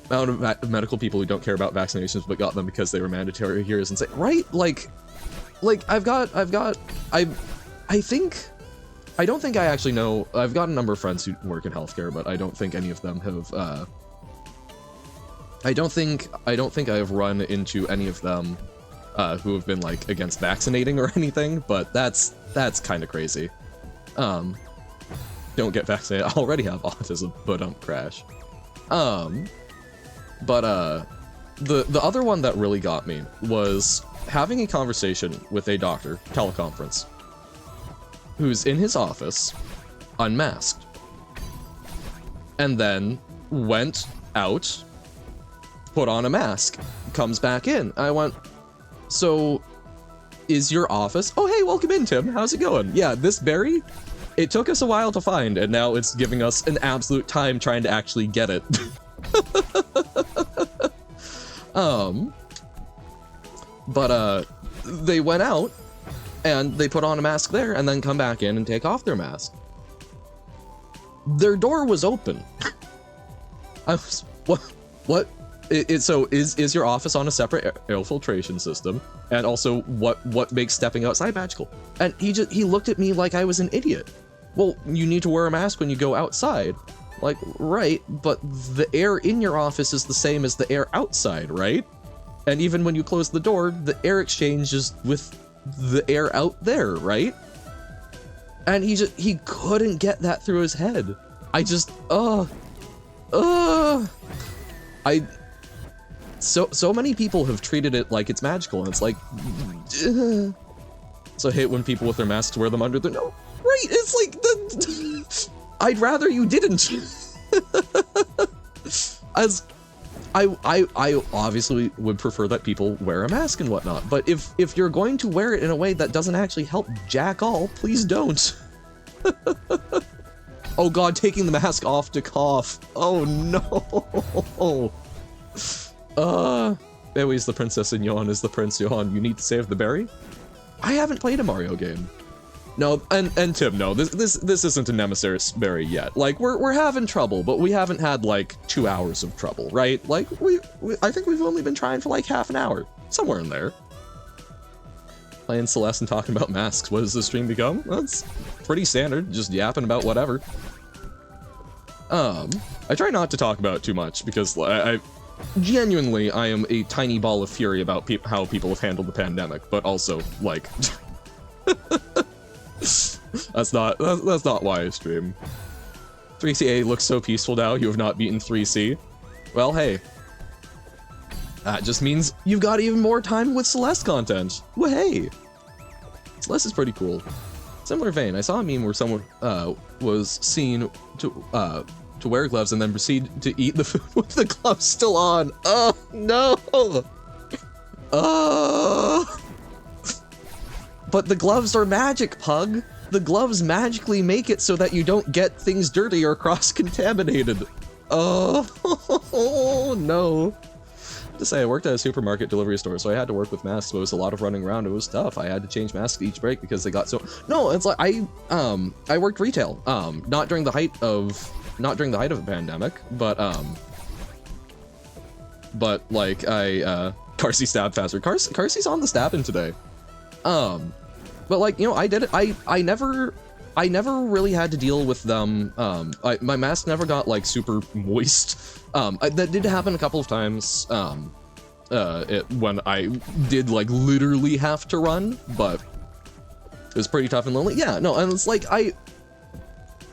of medical people who don't care about vaccinations but got them because they were mandatory here is insane. Right? Like I don't think I actually know. I've got a number of friends who work in healthcare, but I don't think any of them have, I don't think I have run into any of them who have been, like, against vaccinating or anything, but that's kind of crazy. Don't get vaccinated. I already have autism, but don't crash. But the other one that really got me was having a conversation with a doctor, teleconference, who's in his office, unmasked, and then went out, put on a mask, comes back in. I went, so, is your office? Oh, hey, welcome in, Tim. How's it going? Yeah, this berry, it took us a while to find, and now it's giving us an absolute time trying to actually get it. But they went out, and they put on a mask there, and then come back in and take off their mask. Their door was open. I was, what? So is your office on a separate air filtration system? And also, what makes stepping outside magical? And he looked at me like I was an idiot. Well, you need to wear a mask when you go outside. Like, right, but the air in your office is the same as the air outside, right? And even when you close the door, the air exchanges with the air out there, right? And he couldn't get that through his head. So many people have treated it like it's magical, and it's like, so I hate when people with their masks wear them under their nose. Right, it's like, I'd rather you didn't. As I obviously would prefer that people wear a mask and whatnot, but if you're going to wear it in a way that doesn't actually help jack all, please don't. Oh God, taking the mask off to cough. Oh no. Beiwei's the princess and Johan is the prince. Johan, you need to save the berry? I haven't played a Mario game. No, and Tim, no, this isn't a neme-berry yet. Like, we're having trouble, but we haven't had, like, 2 hours of trouble, right? Like, I think we've only been trying for, like, half an hour. Somewhere in there. Playing Celeste and talking about masks. What does this stream become? Well, it's pretty standard, just yapping about whatever. I try not to talk about it too much, because I genuinely, I am a tiny ball of fury about how people have handled the pandemic, but also, like... That's not why I stream. 3CA looks so peaceful now, you have not beaten 3C. Well, hey. That just means you've got even more time with Celeste content. Well, hey. Celeste is pretty cool. Similar vein, I saw a meme where someone was seen to wear gloves and then proceed to eat the food with the gloves still on. Oh, no. But the gloves are magic, Pug. The gloves magically make it so that you don't get things dirty or cross-contaminated. Oh, no. To say, I worked at a supermarket delivery store, so I had to work with masks, but it was a lot of running around. It was tough. I had to change masks each break because they got so... No, it's like, I worked retail. Not during the height of the pandemic, but like, Carsey stabbed faster. Carsey's on the stabbing today. But like, you know, I did it. I never really had to deal with them. My mask never got like super moist. That did happen a couple of times. When I did like literally have to run, but it was pretty tough and lonely. Yeah, no, and it's like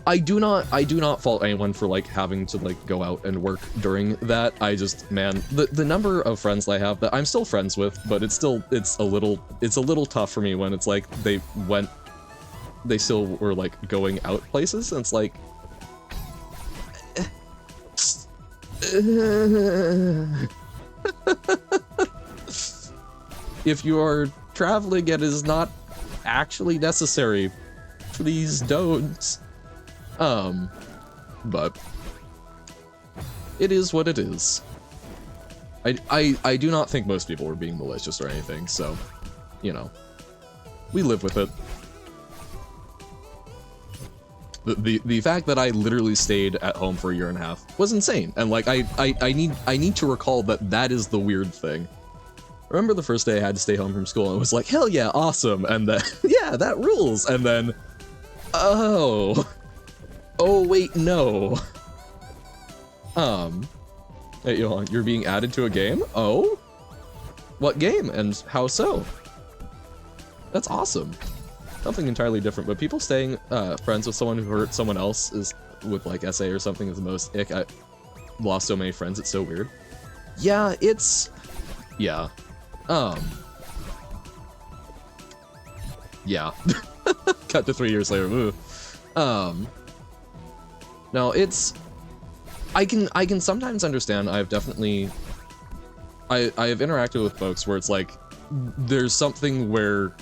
I do not fault anyone for like having to like go out and work during that. I just, man, the number of friends that I have that I'm still friends with, but it's a little tough for me when it's like they still were like going out places, and it's like if you are traveling and it is not actually necessary, please don't. But it is what it is. I do not think most people were being malicious or anything, so, you know, we live with it. The fact that I literally stayed at home for a year and a half was insane, and like I need to recall that is the weird thing. I remember the first day I had to stay home from school and it was like, hell yeah, awesome, and then yeah, that rules, and then oh wait, no. Hey, you're being added to a game? Oh? What game, and how so? That's awesome. Something entirely different, but people staying friends with someone who hurt someone else is with like SA or something is the most ick. I lost so many friends, it's so weird. Yeah, yeah. Yeah. Cut to 3 years later. Ooh. No, I can sometimes understand. I have interacted with folks where it's like there's something where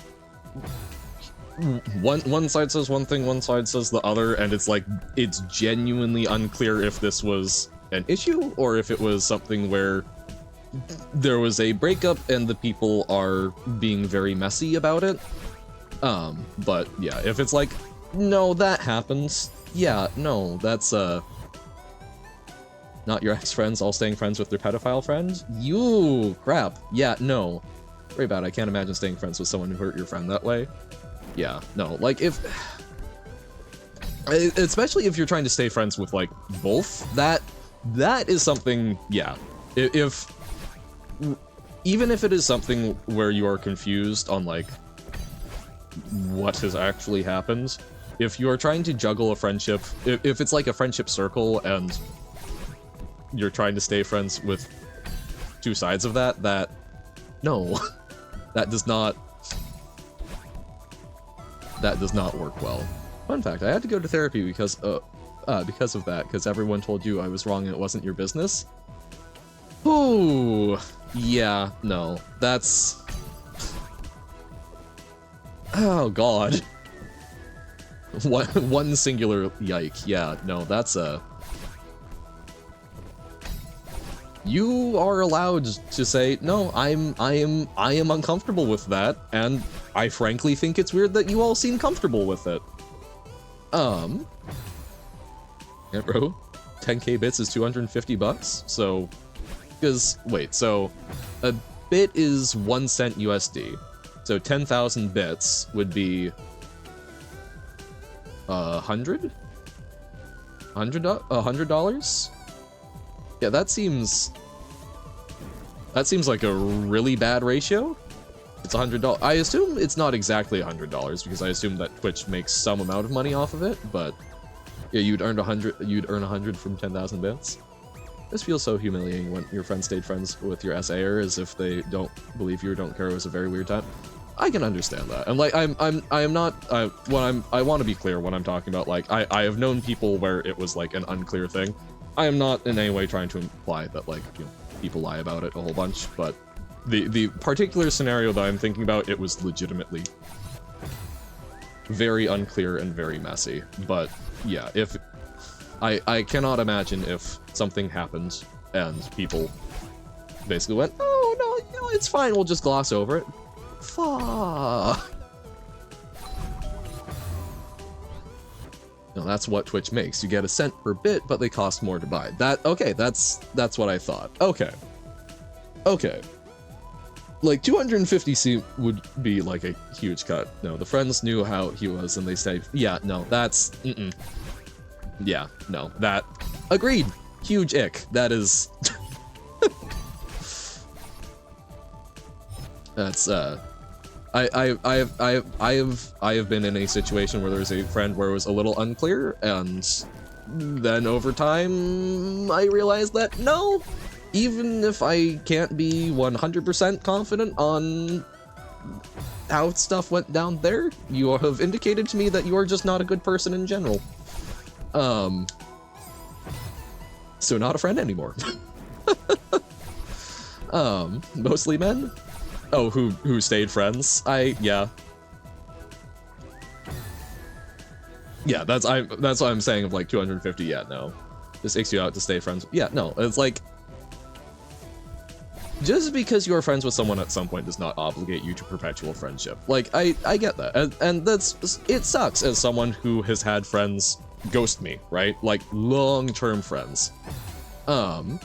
one side says one thing, one side says the other, and it's like it's genuinely unclear if this was an issue or if it was something where there was a breakup and the people are being very messy about it. But yeah, if it's like, no, that happens. Yeah, no, that's not your ex-friends all staying friends with their pedophile friend? You crap. Yeah, no. Very bad. I can't imagine staying friends with someone who hurt your friend that way. Yeah, no, like if especially if you're trying to stay friends with like both, that is something, yeah. If even if it is something where you are confused on like what has actually happened, if you are trying to juggle a friendship, if it's like a friendship circle and you're trying to stay friends with two sides of that, no, that does not work well. Fun fact, I had to go to therapy because of that, because everyone told you I was wrong and it wasn't your business. Ooh, yeah, no, that's... Oh god. One singular yike, yeah, no, that's a... You are allowed to say, no, I am uncomfortable with that, and I frankly think it's weird that you all seem comfortable with it. Yeah, bro, 10k bits is 250 bucks, so, because, wait, so, a bit is 1 cent USD, so 10,000 bits would be, $100? $100? Yeah, that seems like a really bad ratio. It's $100. I assume it's not exactly $100 because I assume that Twitch makes some amount of money off of it, but Yeah, you'd earn 100 from 10,000 bits. This feels so humiliating when your friend stayed friends with your SAer as if they don't believe you or don't care. It was a very weird time. I can understand that. And like, I want to be clear when I'm talking about, like, I have known people where it was like an unclear thing. I am not in any way trying to imply that, like, you know, people lie about it a whole bunch, but the particular scenario that I'm thinking about, it was legitimately very unclear and very messy. But yeah, if I cannot imagine if something happened and people basically went, oh no, it's fine, we'll just gloss over it. Fuck. No, that's what Twitch makes. You get a cent per bit, but they cost more to buy. Okay, that's what I thought. Okay. Like, 250C would be like a huge cut. No, the friends knew how he was and they said, yeah, no, that's, yeah, no, that, agreed. Huge ick. That is, that's, I have been in a situation where there's a friend where it was a little unclear, and then over time I realized that no, even if I can't be 100% confident on how stuff went down there, you have indicated to me that you are just not a good person in general. So not a friend anymore. Mostly men? Oh, who stayed friends? Yeah. Yeah, that's what I'm saying of like 250, yeah, no. This takes you out to stay friends. Yeah, no, it's like, just because you are friends with someone at some point does not obligate you to perpetual friendship. Like, I get that, and it sucks as someone who has had friends ghost me, right? Like, long-term friends. But,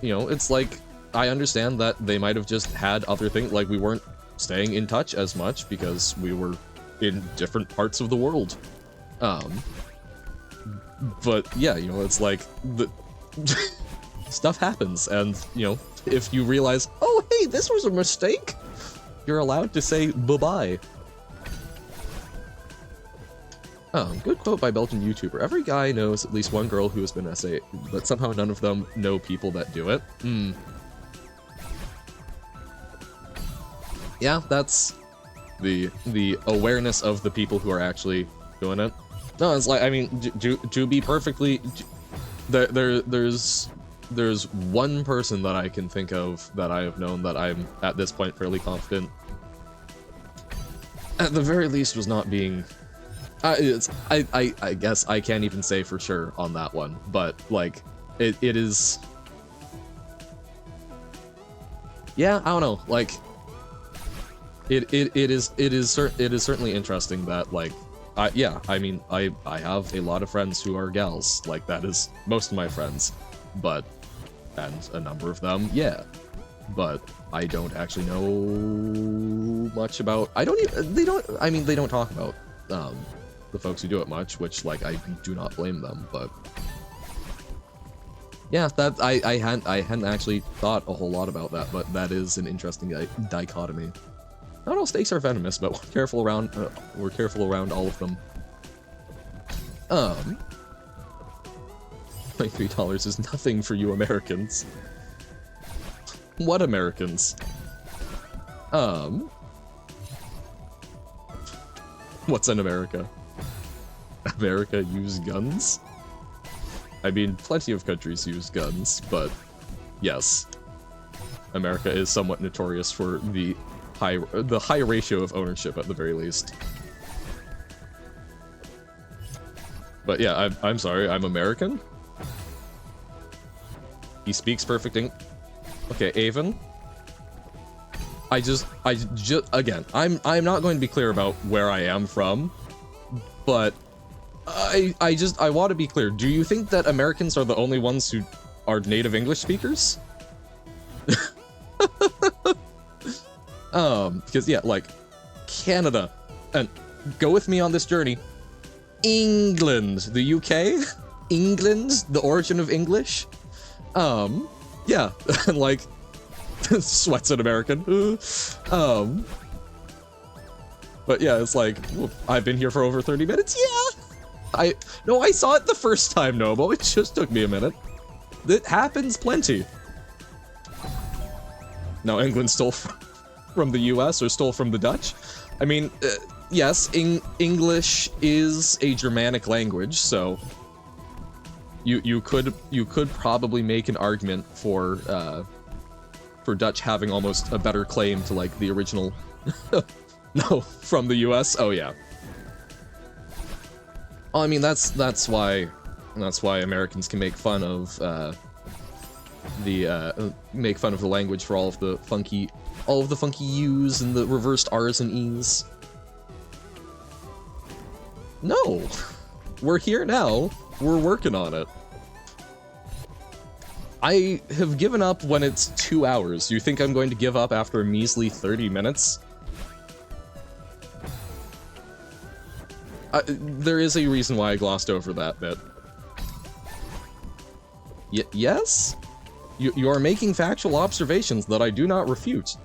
you know, it's like, I understand that they might have just had other things, like we weren't staying in touch as much because we were in different parts of the world. But yeah, you know, it's like, stuff happens, and, you know, if you realize, oh, hey, this was a mistake, you're allowed to say bye-bye. Good quote by Belgian YouTuber. Every guy knows at least one girl who has been SA, but somehow none of them know people that do it. Yeah, that's the awareness of the people who are actually doing it. No, it's like, I mean, to be perfectly, there's one person that I can think of that I have known that I'm at this point fairly confident, at the very least, was not being. I guess I can't even say for sure on that one, but like it is. Yeah, I don't know. Like it is certainly interesting that, like, I mean, I have a lot of friends who are gals. Like, that is most of my friends, but, and a number of them, yeah, but I don't actually know much about. I mean, they don't talk about the folks who do it much, which, like, I do not blame them, but yeah, that I hadn't actually thought a whole lot about that, but that is an interesting dichotomy. Not all steaks are venomous, but we're careful around all of them. Like $3 is nothing for you Americans. What Americans? What's in America? America use guns? I mean, plenty of countries use guns, but yes, America is somewhat notorious for the high ratio of ownership at the very least. But yeah, I'm sorry, I'm American? He speaks perfect English. Okay, Avon. Again, I'm not going to be clear about where I am from, but I want to be clear. Do you think that Americans are the only ones who are native English speakers? Because yeah, like, Canada, and go with me on this journey. England, the UK, England, the origin of English. Yeah, and like, sweats an American. But yeah, it's like, I've been here for over 30 minutes, yeah! No, I saw it the first time, Noble. It just took me a minute. It happens plenty. Now, England stole from the US or stole from the Dutch? I mean, yes, English is a Germanic language, so you could probably make an argument for Dutch having almost a better claim to like the original. No, from the US. Oh yeah. Oh, I mean that's why Americans can make fun of the language for all of the funky U's and the reversed R's and E's. No, we're here now. We're working on it. I have given up when it's 2 hours. You think I'm going to give up after a measly 30 minutes? There is a reason why I glossed over that bit. Yes? You are making factual observations that I do not refute.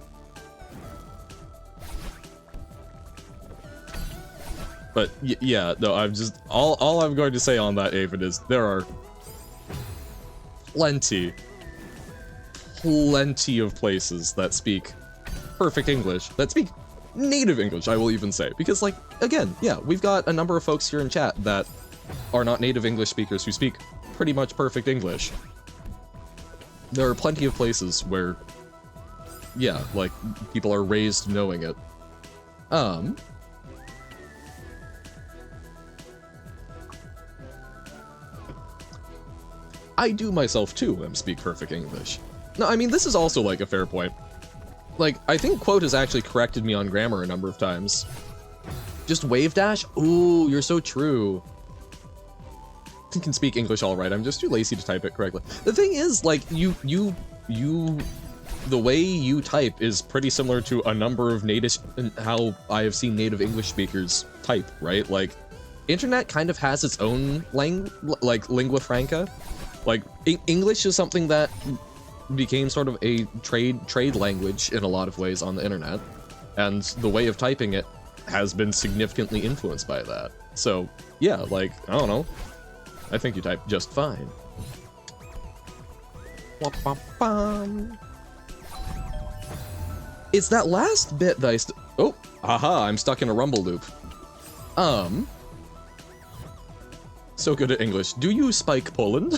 But yeah, no, I'm just all I'm going to say on that, Aven, is there are plenty of places that speak perfect English, that speak native English, I will even say. Because, like, again, yeah, we've got a number of folks here in chat that are not native English speakers who speak pretty much perfect English. There are plenty of places where, yeah, like, people are raised knowing it. I do myself too speak perfect English. No, I mean, this is also like a fair point. Like, I think Quote has actually corrected me on grammar a number of times. Just wave dash? Ooh, you're so true. I can speak English all right, I'm just too lazy to type it correctly. The thing is, like, the way you type is pretty similar to a number of how I have seen native English speakers type, right? Like, internet kind of has its own lingua franca. Like, English is something that became sort of a trade language in a lot of ways on the internet, and the way of typing it has been significantly influenced by that. So, yeah, like, I don't know. I think you type just fine. It's that last bit that oh, haha, I'm stuck in a rumble loop. So good at English. Do you spike Poland?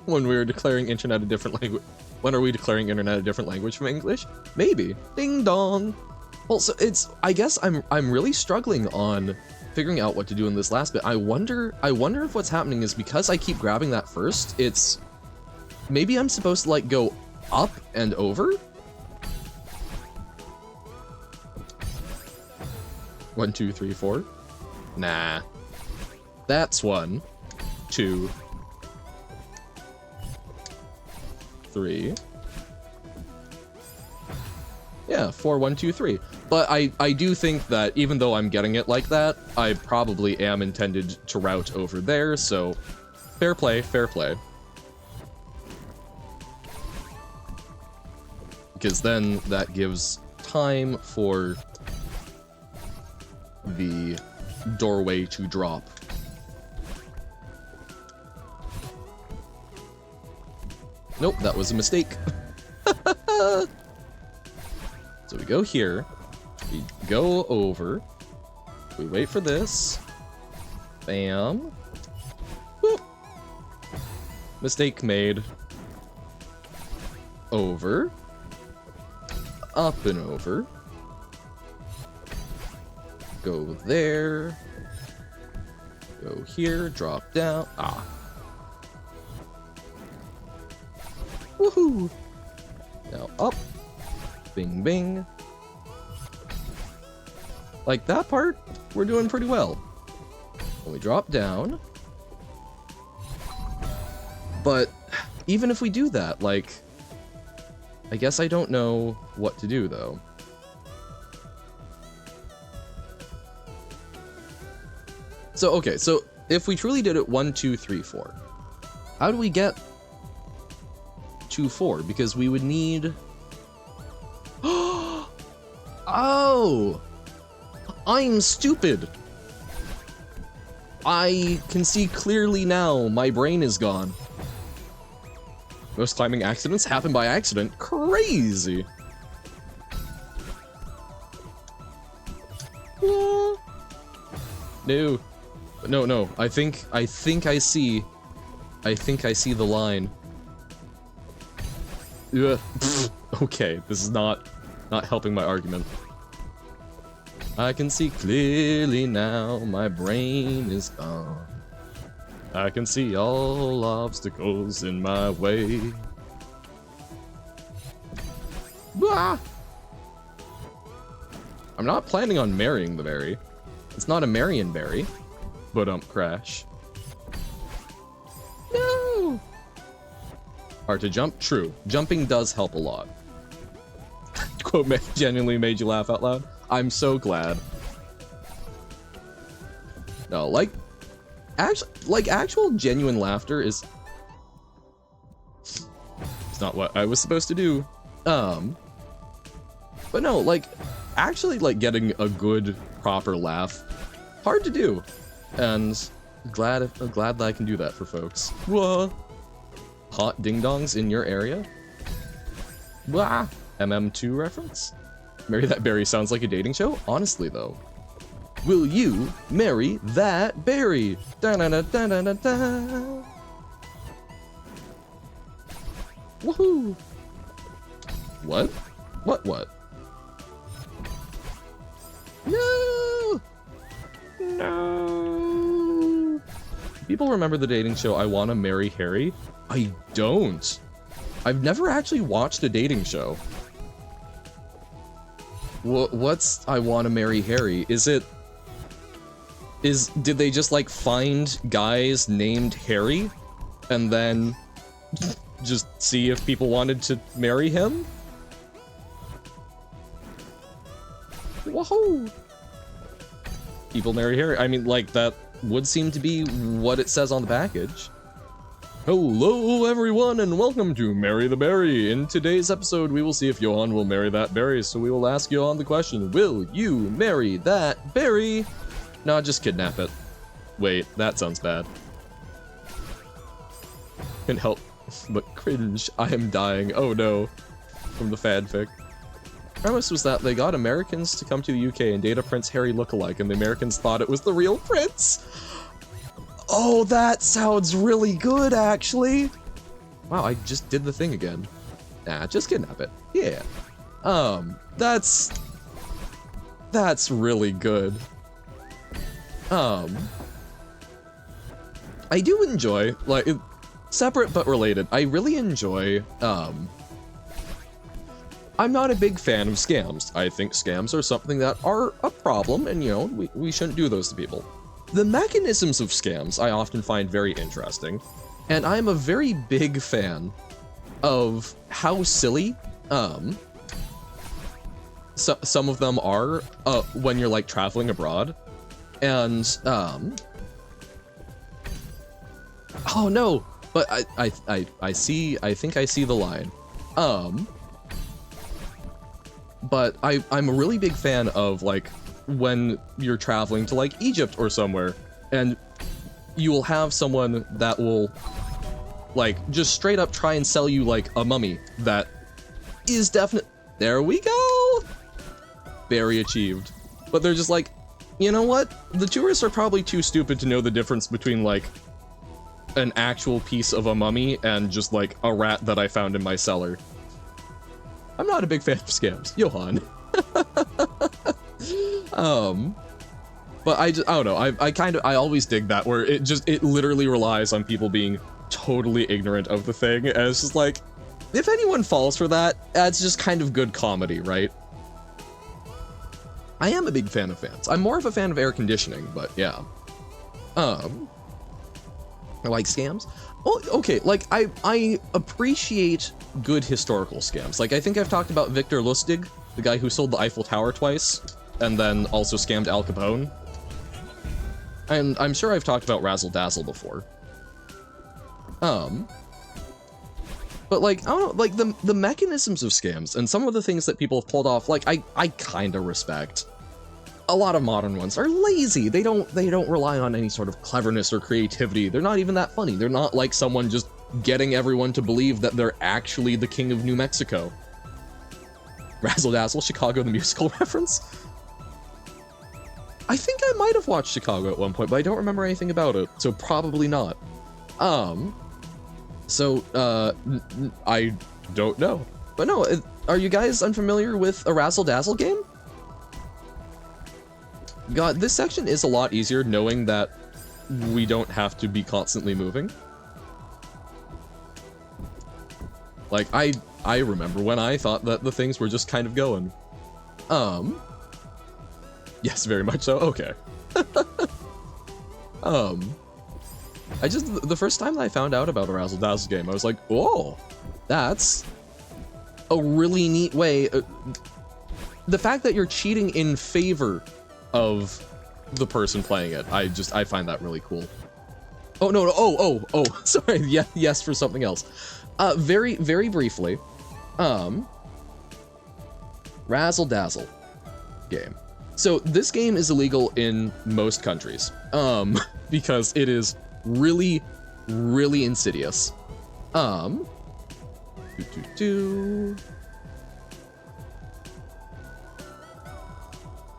When we were declaring internet a different language. When are we declaring internet a different language from English? Maybe. Ding dong. Well, so I guess I'm really struggling on figuring out what to do in this last bit. I wonder if what's happening is because I keep grabbing that first, it's maybe I'm supposed to like go up and over? 1, 2, 3, 4. Nah. That's 1, 2, 3. Yeah, 4, 1, 2, 3. But I do think that even though I'm getting it like that, I probably am intended to route over there, so fair play, fair play. Because then that gives time for the doorway to drop. Nope, that was a mistake. So we go here, we go over, we wait for this, bam, whoop. Mistake made, over, up and over, go there, go here, drop down, ah. Woohoo! Now up. Bing, bing. Like that part, we're doing pretty well. When we drop down. But even if we do that, like, I guess I don't know what to do though. So, okay, so if we truly did it 1, 2, 3, 4, how do we get to 4? Because we would need... Oh! I'm stupid! I can see clearly now. My brain is gone. Most climbing accidents happen by accident. Crazy. No. No. I think I see the line. Ugh. Okay, this is not helping my argument. I can see clearly now, my brain is gone. I can see all obstacles in my way. Ah! I'm not planning on marrying the berry. It's not a Marion berry. But crash. No! Hard to jump? True. Jumping does help a lot. Quote genuinely made you laugh out loud. I'm so glad. No, actual genuine laughter is... It's not what I was supposed to do. But no, actually, getting a good, proper laugh, hard to do. And I'm glad that I can do that for folks. Whoa! Hot ding-dongs in your area? Wah! MM2 reference? Marry That Berry sounds like a dating show? Honestly, though. Will you marry that berry? Da-da-da-da-da-da. Woohoo! What? What? No! No! People remember the dating show I Wanna Marry Harry? I don't. I've never actually watched a dating show. What's I Wanna Marry Harry? Did they just find guys named Harry and then just see if people wanted to marry him? Whoa! People marry Harry. I mean, that would seem to be what it says on the package. Hello everyone and welcome to Marry the Berry. In today's episode we will see if Johan will marry that berry, so we will ask Johan the question, will you marry that berry? No, just kidnap it. Wait, that sounds bad. Can't help but cringe. I am dying. Oh no. From the fanfic. Premise was that they got Americans to come to the UK and date a Prince Harry lookalike, and the Americans thought it was the real prince. Oh, that sounds really good, actually. Wow, I just did the thing again. Nah, just kidnap it. Yeah. That's really good. I do enjoy, separate but related, I really enjoy, I'm not a big fan of scams. I think scams are something that are a problem, and, you know, we shouldn't do those to people. The mechanisms of scams I often find very interesting, and I'm a very big fan of how silly, some of them are, when you're, traveling abroad. And, oh no, but I think I see the line. But I'm a really big fan of, when you're traveling to, Egypt or somewhere, and you will have someone that will, just straight up try and sell you, a mummy that is there we go! Very achieved. But they're just you know what? The tourists are probably too stupid to know the difference between, an actual piece of a mummy and just, a rat that I found in my cellar. I'm not a big fan of scams. Johan. But I don't know. I always dig that, where it literally relies on people being totally ignorant of the thing, and it's just if anyone falls for that, that's just kind of good comedy, right? I am a big fan of fans. I'm more of a fan of air conditioning, but yeah. I like scams. Oh, okay, I appreciate good historical scams. I think I've talked about Victor Lustig, the guy who sold the Eiffel Tower twice, and then also scammed Al Capone. And I'm sure I've talked about Razzle Dazzle before. But I don't know, the mechanisms of scams and some of the things that people have pulled off, I kinda respect. a lot of modern ones are lazy. They don't rely on any sort of cleverness or creativity. They're not even that funny. They're not like someone just getting everyone to believe that they're actually the king of New Mexico. Razzle Dazzle, Chicago the musical reference? I think I might have watched Chicago at one point, but I don't remember anything about it, so probably not. I don't know. But no, are you guys unfamiliar with a Razzle Dazzle game? God, this section is a lot easier knowing that we don't have to be constantly moving. Like, I remember when I thought that the things were just kind of going. Yes, very much so. Okay. The first time that I found out about a Razzle Dazzle game, I was like, oh, that's a really neat way. The fact that you're cheating in favor of the person playing it, I find that really cool. Oh, no, oh, sorry, yeah, yes, for something else. Very, very briefly, Razzle Dazzle game. So this game is illegal in most countries, because it is really, really insidious.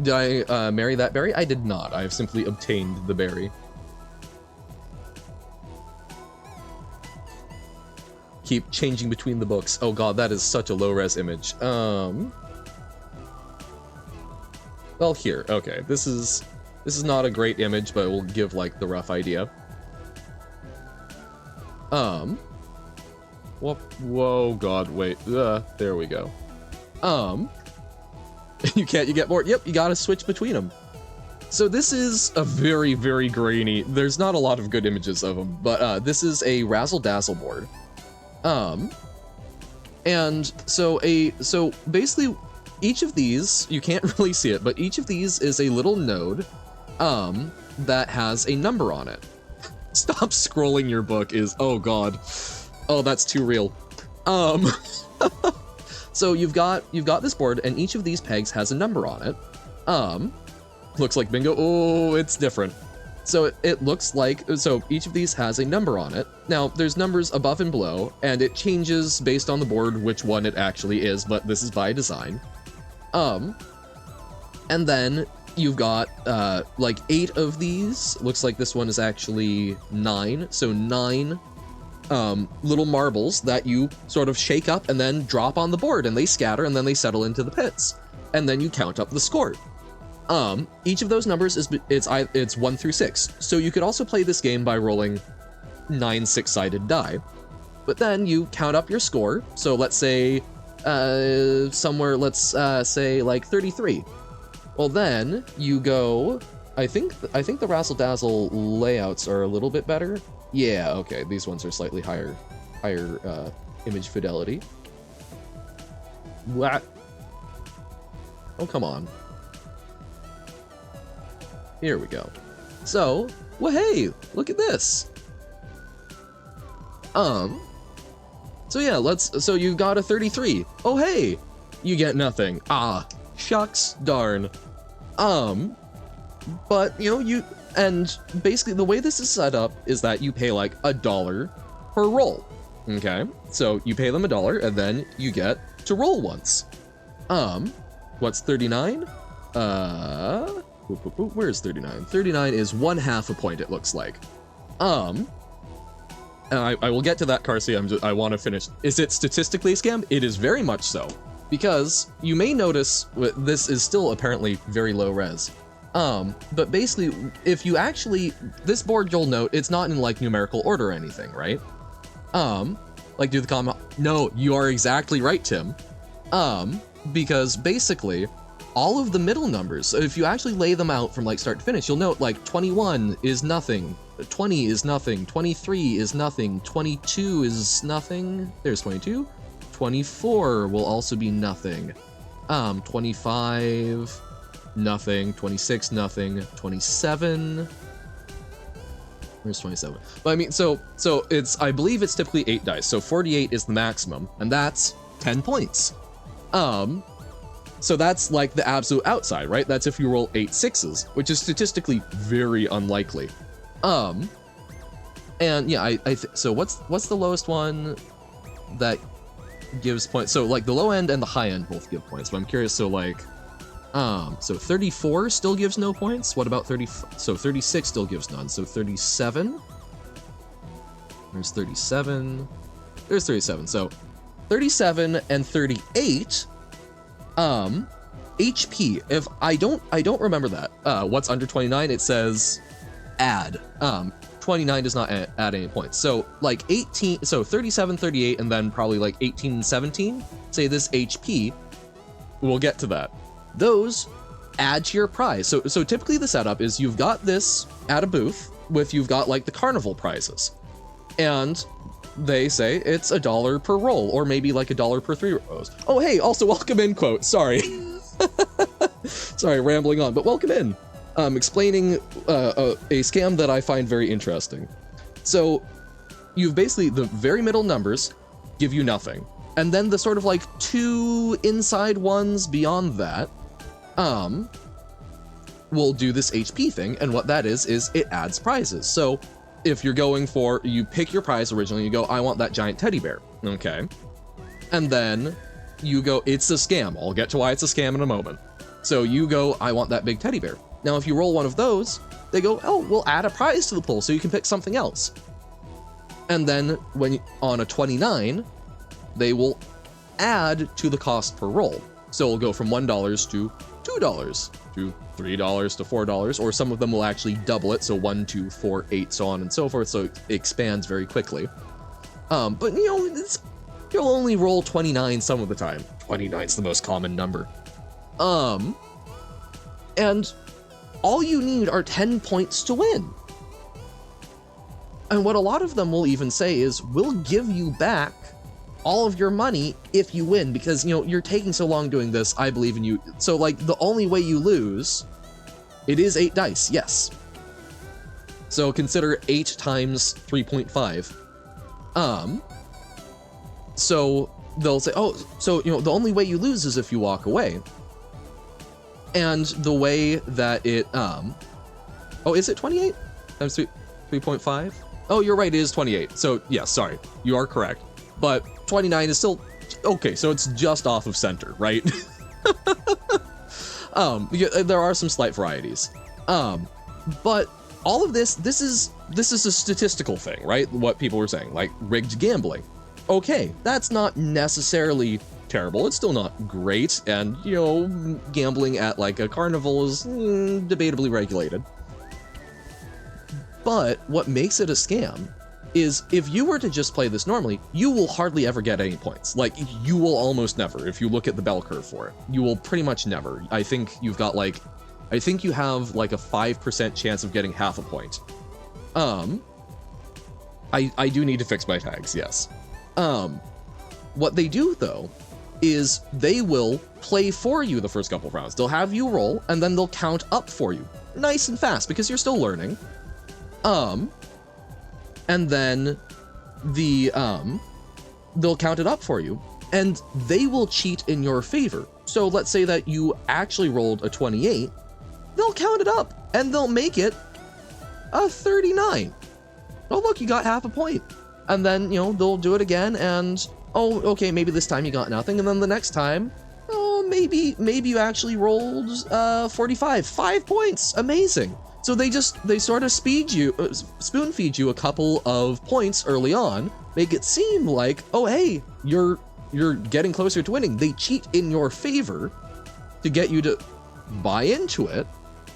Did I marry that berry? I did not. I have simply obtained the berry. Keep changing between the books. Oh god, that is such a low-res image. Well, here. Okay, this is not a great image, but it will give like the rough idea. Whoa, god, wait. There we go. You get more. Yep, you gotta switch between them. So this is a very, very grainy. There's not a lot of good images of them, but this is a Razzle Dazzle board. And so basically each of these, you can't really see it, but each of these is a little node, that has a number on it. Stop scrolling your book is, oh god. Oh, that's too real. So you've got this board, and each of these pegs has a number on it. Looks like bingo. Oh, it's different. So it looks like, so each of these has a number on it. Now, there's numbers above and below, and it changes based on the board which one it actually is, but this is by design. And then you've got, like 8 of these. Looks like this one is actually 9. So 9 little marbles that you sort of shake up and then drop on the board, and they scatter and then they settle into the pits. And then you count up the score. Each of those numbers it's 1 through 6. So you could also play this game by rolling 9 6-sided die. But then you count up your score. So let's say say like 33. Well, then you go, I think the Razzle Dazzle layouts are a little bit better. Yeah, okay, these ones are slightly higher image fidelity. What? Oh, come on. Here we go. So, well, hey, look at this. So yeah, so you got a 33. Oh, hey, you get nothing. Ah, shucks, darn. But, you know, and basically the way this is set up is that you pay like $1 per roll. Okay, so you pay them $1 and then you get to roll once. What's 39? Where's 39? 39 is 1/2 a point, it looks like. And I will get to that, Carsey. I want to finish. Is it statistically a scam? It is very much so. Because you may notice this is still apparently very low res. But basically, if you actually, this board, you'll note, it's not in like numerical order or anything, right? Like do the comma. No, you are exactly right, Tim. Because basically, all of the middle numbers, so if you actually lay them out from like start to finish, you'll note like 21 is nothing, 20 is nothing, 23 is nothing, 22 is nothing, there's 22, 24 will also be nothing, 25, nothing, 26, nothing, 27, where's 27? But I mean, so I believe it's typically 8 dice, so 48 is the maximum, and that's 10 points. So that's like the absolute outside, right? That's if you roll 8 6s, which is statistically very unlikely. And yeah, so what's the lowest one that gives points? So like the low end and the high end both give points, but I'm curious, so like, so 34 still gives no points. What about 30? So 36 still gives none. So 37, there's 37, there's 37. So 37 and 38, HP. If I don't remember that. What's under 29? It says add. 29 does not add any points. So like 18, so 37, 38, and then probably like 18 and 17, say this HP, we'll get to that. Those add to your prize. So typically the setup is you've got this at a booth with, you've got like the carnival prizes, and they say it's $1 per roll, or maybe like $1 per 3 rolls. Oh, hey, also welcome in quote, sorry. Sorry, rambling on, but welcome in. Explaining a scam that I find very interesting. So you've basically, the very middle numbers give you nothing. And then the sort of like 2 inside ones beyond that, will do this HP thing. And what that is it adds prizes. So if you're going for, you pick your prize originally, you go, I want that giant teddy bear. Okay. And then you go, it's a scam. I'll get to why it's a scam in a moment. So you go, I want that big teddy bear. Now, if you roll one of those, they go, oh, we'll add a prize to the pool so you can pick something else. And then when on a 29, they will add to the cost per roll. So it'll go from $1 to $2 to $3 to $4, or some of them will actually double it. So 1, 2, 4, 8, so on and so forth. So it expands very quickly. But you know, you'll only roll 29 some of the time. 29 is the most common number. And all you need are 10 points to win. And what a lot of them will even say is, we'll give you back all of your money if you win, because, you know, you're taking so long doing this, I believe in you. So, like, the only way you lose, it is 8 dice, yes. So consider 8 times 3.5. So they'll say, oh, so, you know, the only way you lose is if you walk away. And the way that it, oh, is it 28 times 3.5? Oh, you're right, it is 28. So, yeah, sorry, you are correct. But 29 is still, okay, so it's just off of center, right? There are some slight varieties. But all of this is a statistical thing, right? What people were saying, like rigged gambling. Okay, that's not necessarily terrible. It's still not great, and, you know, gambling at like a carnival is debatably regulated. But what makes it a scam is, if you were to just play this normally, you will hardly ever get any points. Like, you will almost never. If you look at the bell curve for it, you will pretty much never. I think you've got like, I think you have like a 5% chance of getting half a point. I do need to fix my tags, yes. What they do though is they will play for you the first couple of rounds. They'll have you roll, and then they'll count up for you nice and fast, because you're still learning. And then they'll count it up for you, and they will cheat in your favor. So let's say that you actually rolled a 28, they'll count it up and they'll make it a 39. Oh, look, you got half a point. And then, you know, they'll do it again, and oh, okay, maybe this time you got nothing, and then the next time, oh, maybe you actually rolled 45, 5 points, amazing. So they sort of spoon feed you a couple of points early on, make it seem like, oh, hey, you're getting closer to winning. They cheat in your favor to get you to buy into it,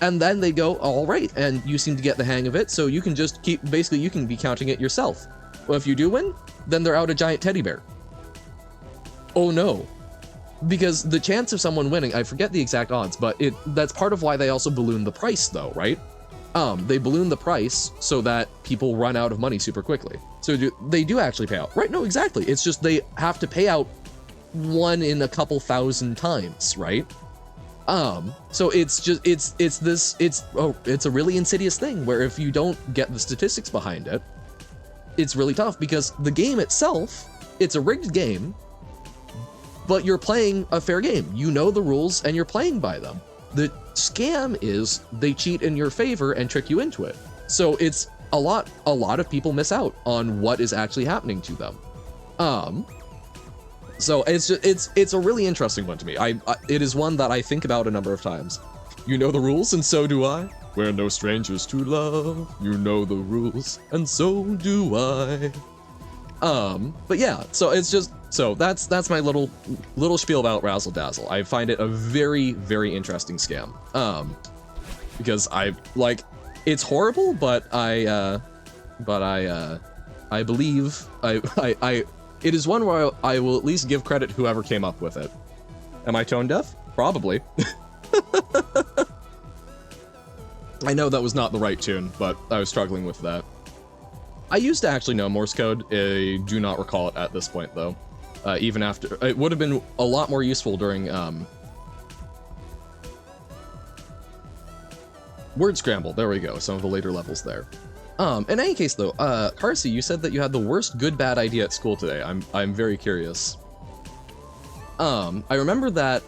and then they go, all right, and you seem to get the hang of it, so you can just basically you can be counting it yourself. Well, if you do win, then they're out a giant teddy bear. Oh no. Because the chance of someone winning, I forget the exact odds, but that's part of why they also balloon the price though, right? They balloon the price so that people run out of money super quickly. So they do actually pay out, right? No, exactly. It's just they have to pay out 1 in a couple thousand times, right? So it's a really insidious thing where if you don't get the statistics behind it, it's really tough, because the game itself, it's a rigged game, but you're playing a fair game. You know the rules and you're playing by them. The scam is they cheat in your favor and trick you into it. So it's a lot of people miss out on what is actually happening to them. So it's a really interesting one to me. It is one that I think about a number of times. You know the rules and so do I. We're no strangers to love. You know the rules and so do I. But yeah, so it's just, so that's my little spiel about Razzle Dazzle. I find it a very, very interesting scam. Because it's horrible, but I believe it is one where I will at least give credit to whoever came up with it. Am I tone deaf? Probably. I know that was not the right tune, but I was struggling with that. I used to actually know Morse code. I do not recall it at this point, though. Even after, it would have been a lot more useful during Word Scramble. There we go. Some of the later levels there. In any case, though, Carsey, you said that you had the worst good-bad idea at school today. I'm very curious. I remember that ...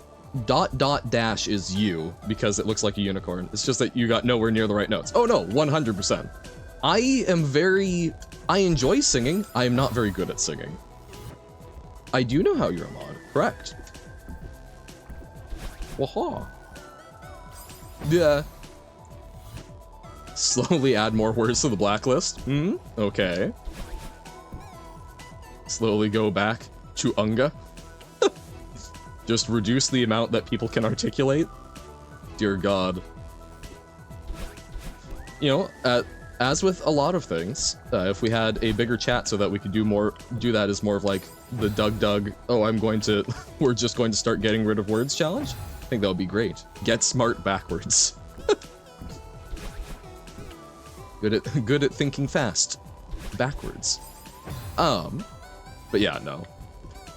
dash is you because it looks like a unicorn. It's just that you got nowhere near the right notes. Oh no, 100%. I enjoy singing. I am not very good at singing. I do know how you're a mod. Correct. Waha. Yeah. Slowly add more words to the blacklist. Okay. Slowly go back to Unga. Just reduce the amount that people can articulate. Dear God. You know, as with a lot of things, if we had a bigger chat so that we could do that as more of like the Doug, oh, we're just going to start getting rid of words challenge. I think that would be great. Get smart backwards. Good at thinking fast. Backwards. But yeah, no.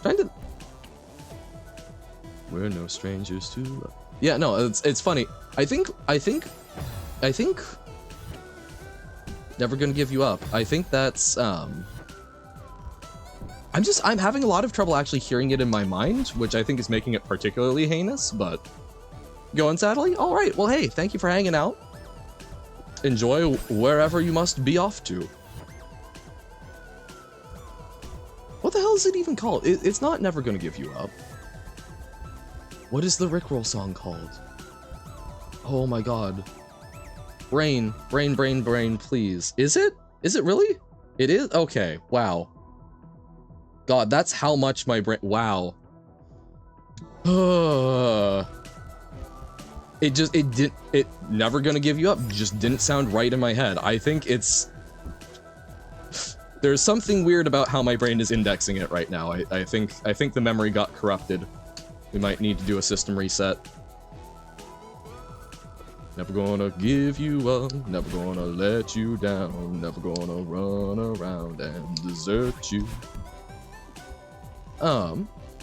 Trying to... We're no strangers to love. Yeah, no, it's funny. I think Never Gonna Give You Up. I think that's I'm having a lot of trouble actually hearing it in my mind, which I think is making it particularly heinous, but going sadly. All right, well, hey, thank you for hanging out. Enjoy wherever you must be off to. What the hell is it even called? It's not Never Gonna Give You Up. What is the Rickroll song called? Oh my God. Brain, please. Is it? Is it really? It is? Okay, wow. God, that's how much my brain, wow. It Never Gonna Give You Up just didn't sound right in my head. I think there's something weird about how my brain is indexing it right now. I think the memory got corrupted. We might need to do a system reset. Never gonna give you up, never gonna let you down, never gonna run around and desert you.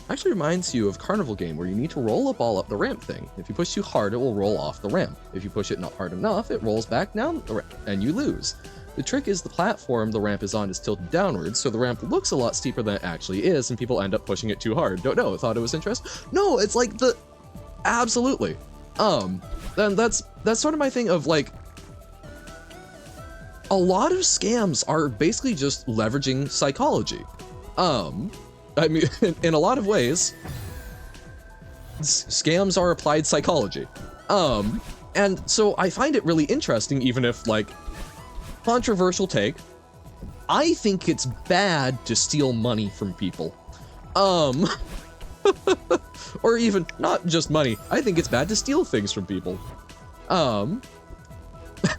Actually reminds you of Carnival game where you need to roll a ball up the ramp thing. If you push too hard, it will roll off the ramp. If you push it not hard enough, it rolls back down the ramp, and you lose. The trick is the platform the ramp is on is tilted downwards, so the ramp looks a lot steeper than it actually is, and people end up pushing it too hard. Don't know, thought it was interesting. No, it's like absolutely. Then that's sort of my thing of like, a lot of scams are basically just leveraging psychology. I mean, in a lot of ways, scams are applied psychology. And so I find it really interesting, even if like, controversial take, I think it's bad to steal money from people. Or even not just money. I think it's bad to steal things from people.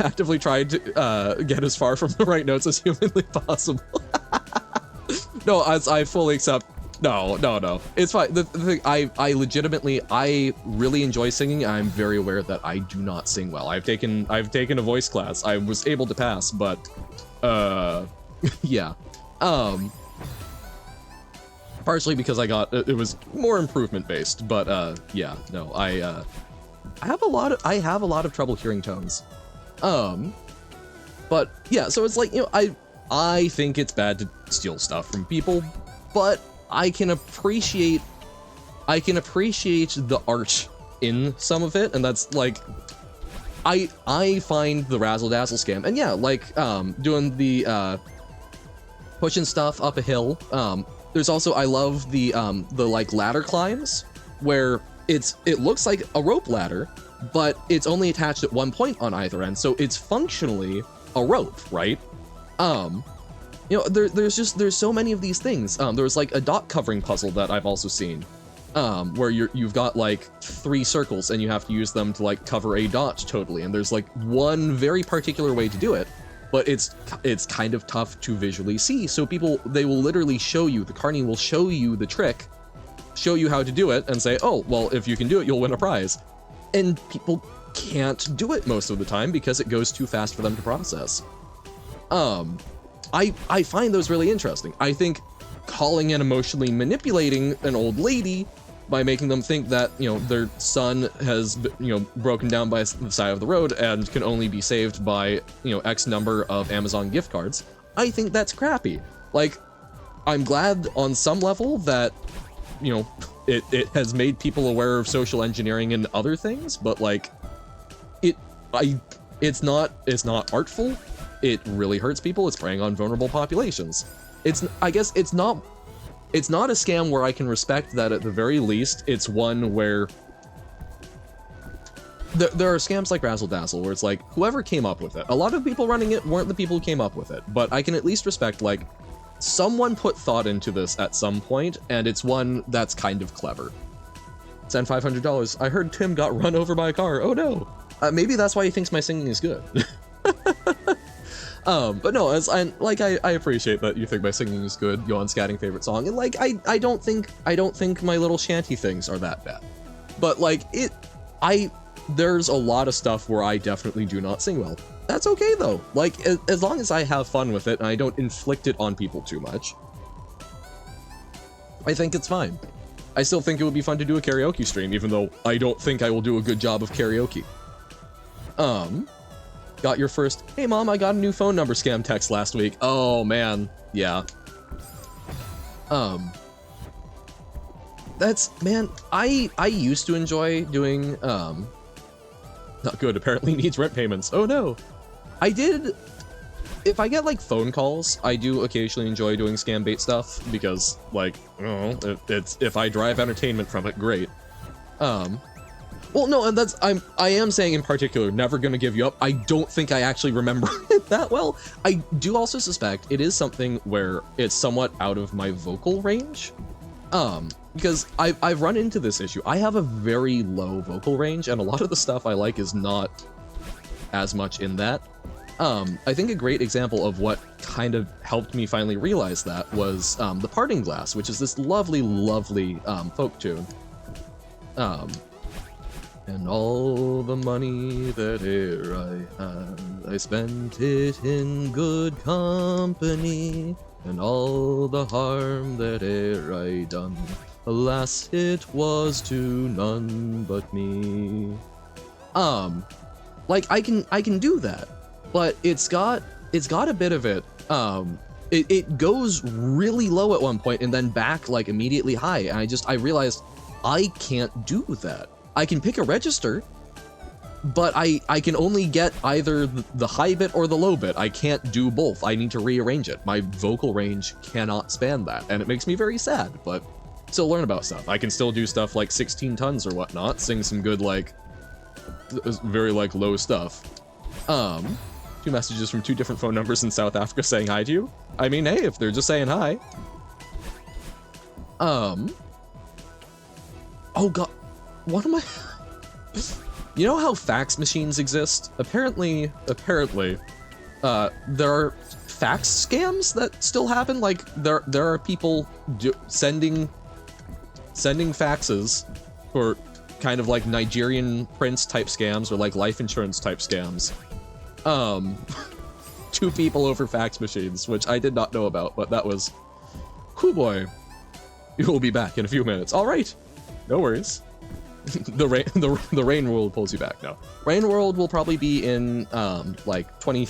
Actively tried to get as far from the right notes as humanly possible. No, as I fully accept. No. It's fine. The thing, I really enjoy singing. I'm very aware that I do not sing well. I've taken a voice class. I was able to pass, but yeah. Partially because it was more improvement based, but yeah, no, I have a lot of trouble hearing tones. But yeah, so it's like, you know, I think it's bad to steal stuff from people, but I can appreciate I can appreciate the art in some of it, and that's like, I find the razzle dazzle scam, and yeah, like doing the pushing stuff up a hill. There's also, I love the like ladder climbs where it looks like a rope ladder, but it's only attached at one point on either end, so it's functionally a rope, right? You know, there's so many of these things. There's like a dot covering puzzle that I've also seen, where you've got like 3 circles and you have to use them to like cover a dot totally. And there's like one very particular way to do it, but it's kind of tough to visually see. So they will literally show you, the carny will show you the trick, show you how to do it, and say, oh, well, if you can do it, you'll win a prize. And people can't do it most of the time because it goes too fast for them to process. I find those really interesting. I think calling and emotionally manipulating an old lady by making them think that, you know, their son has, you know, broken down by the side of the road and can only be saved by, you know, X number of Amazon gift cards, I think that's crappy. Like, I'm glad on some level that, you know, it has made people aware of social engineering and other things, but like, it's not artful. It really hurts people. It's preying on vulnerable populations. I guess it's not a scam where I can respect that. At the very least, it's one where there are scams like Razzle Dazzle where it's like whoever came up with it. A lot of people running it weren't the people who came up with it, but I can at least respect like someone put thought into this at some point, and it's one that's kind of clever. Send $500. I heard Tim got run over by a car. Oh no. Maybe that's why he thinks my singing is good. But no, I appreciate that you think my singing is good. Yon Scatting favorite song, and like I don't think my little shanty things are that bad. But like there's a lot of stuff where I definitely do not sing well. That's okay though. Like as long as I have fun with it and I don't inflict it on people too much, I think it's fine. I still think it would be fun to do a karaoke stream, even though I don't think I will do a good job of karaoke. Got your first, hey mom, I got a new phone number scam text last week. Oh man, yeah. Man, I used to enjoy doing, not good, apparently needs rent payments. Oh no. I did, if I get like phone calls, I do occasionally enjoy doing scam bait stuff because like, it's, if I derive entertainment from it, great. Well, no, and I am saying in particular, never gonna give you up. I don't think I actually remember it that well. I do also suspect it is something where it's somewhat out of my vocal range. Because I've run into this issue. I have a very low vocal range, and a lot of the stuff I like is not as much in that. I think a great example of what kind of helped me finally realize that was The Parting Glass, which is this lovely, lovely folk tune. And all the money that e'er I had, I spent it in good company, and all the harm that e'er I done, alas, it was to none but me. Like I can do that, but it's got a bit of it. It goes really low at one point and then back like immediately high, and I realized I can't do that. I can pick a register, but I can only get either the high bit or the low bit. I can't do both. I need to rearrange it. My vocal range cannot span that, and it makes me very sad, but still learn about stuff. I can still do stuff like 16 tons or whatnot, sing some good, like, very, like, low stuff. 2 messages from 2 different phone numbers in South Africa saying hi to you. I mean, hey, if they're just saying hi. Oh god. What am I... You know how fax machines exist? Apparently, there are fax scams that still happen. Like, there are people sending faxes for kind of like Nigerian prince type scams or like life insurance type scams. To people over fax machines, which I did not know about, but that was... Whew boy. You will be back in a few minutes. All right. No worries. The rain world pulls you back now. Rain world will probably be in like 20,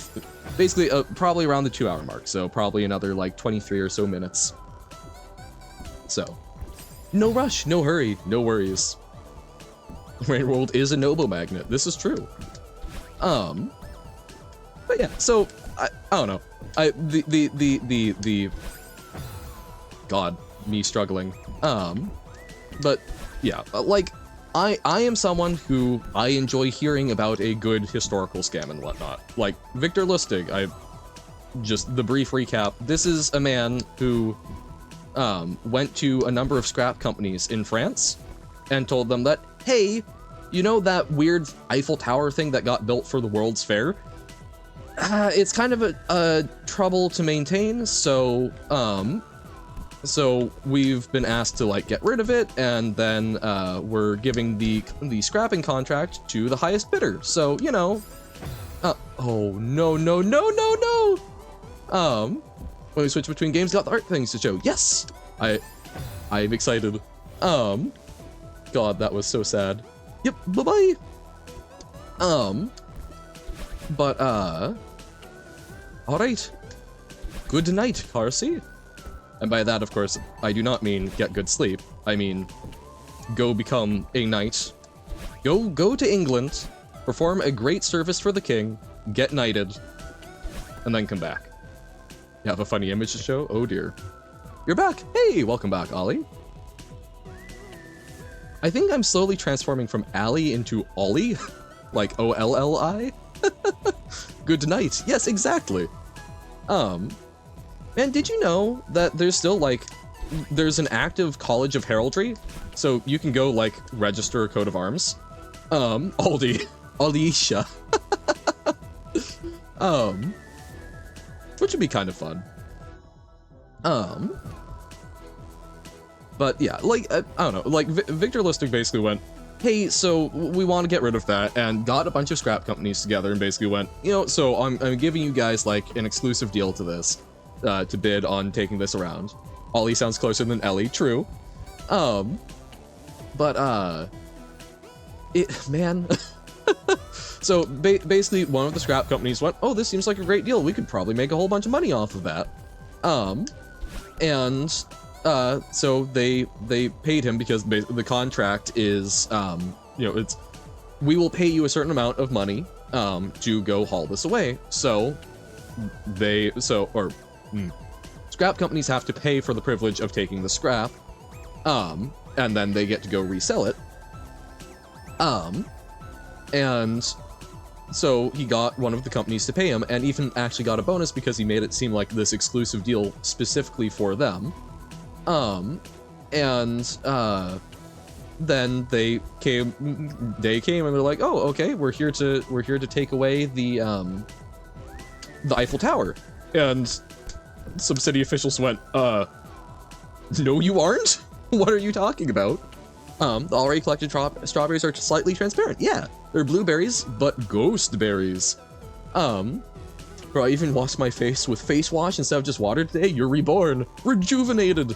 basically probably around the 2-hour mark, so probably another like 23 or so minutes. So No rush, no hurry, no worries. Railroad is a Nobo magnet. This is true. But yeah, so I don't know. God, me struggling. But yeah, like I am someone who I enjoy hearing about a good historical scam and whatnot. Like Victor Lustig, just the brief recap. This is a man who went to a number of scrap companies in France and told them that, hey, you know that weird Eiffel Tower thing that got built for the World's Fair? It's kind of a trouble to maintain, so we've been asked to like get rid of it, and then we're giving the scrapping contract to the highest bidder. So, you know, oh no. When we switch between games, got the art things to show. Yes, I'm excited. God, that was so sad. Yep, bye-bye. But all right. Good night, Carsey. And by that, of course, I do not mean get good sleep. I mean, go become a knight. Go to England, perform a great service for the king, get knighted, and then come back. You have a funny image to show? Oh dear. You're back! Hey, welcome back, Ollie. I think I'm slowly transforming from Allie into Ollie. Like O-L-L-I? Good night. Yes, exactly. And did you know that there's still, like, there's an active College of Heraldry? So you can go, like, register a coat of arms. Alicia. Which would be kind of fun. But yeah, like, I don't know, like, Victor Lustig basically went, hey, so we want to get rid of that, and got a bunch of scrap companies together and basically went, you know, so I'm giving you guys, like, an exclusive deal to this, to bid on taking this around. Ollie sounds closer than Ellie, true. Man. So, basically, one of the scrap companies went, oh, this seems like a great deal, we could probably make a whole bunch of money off of that. So they paid him because the contract is, you know, we will pay you a certain amount of money, to go haul this away. So scrap companies have to pay for the privilege of taking the scrap, and then they get to go resell it. And so he got one of the companies to pay him, and even actually got a bonus because he made it seem like this exclusive deal specifically for them. Then they came and they're like, oh, okay, we're here to take away the Eiffel Tower. And some city officials went, no, you aren't? What are you talking about? The already collected strawberries are slightly transparent. Yeah, they're blueberries, but ghost berries. Bro, I even washed my face with face wash instead of just water today. You're reborn, rejuvenated.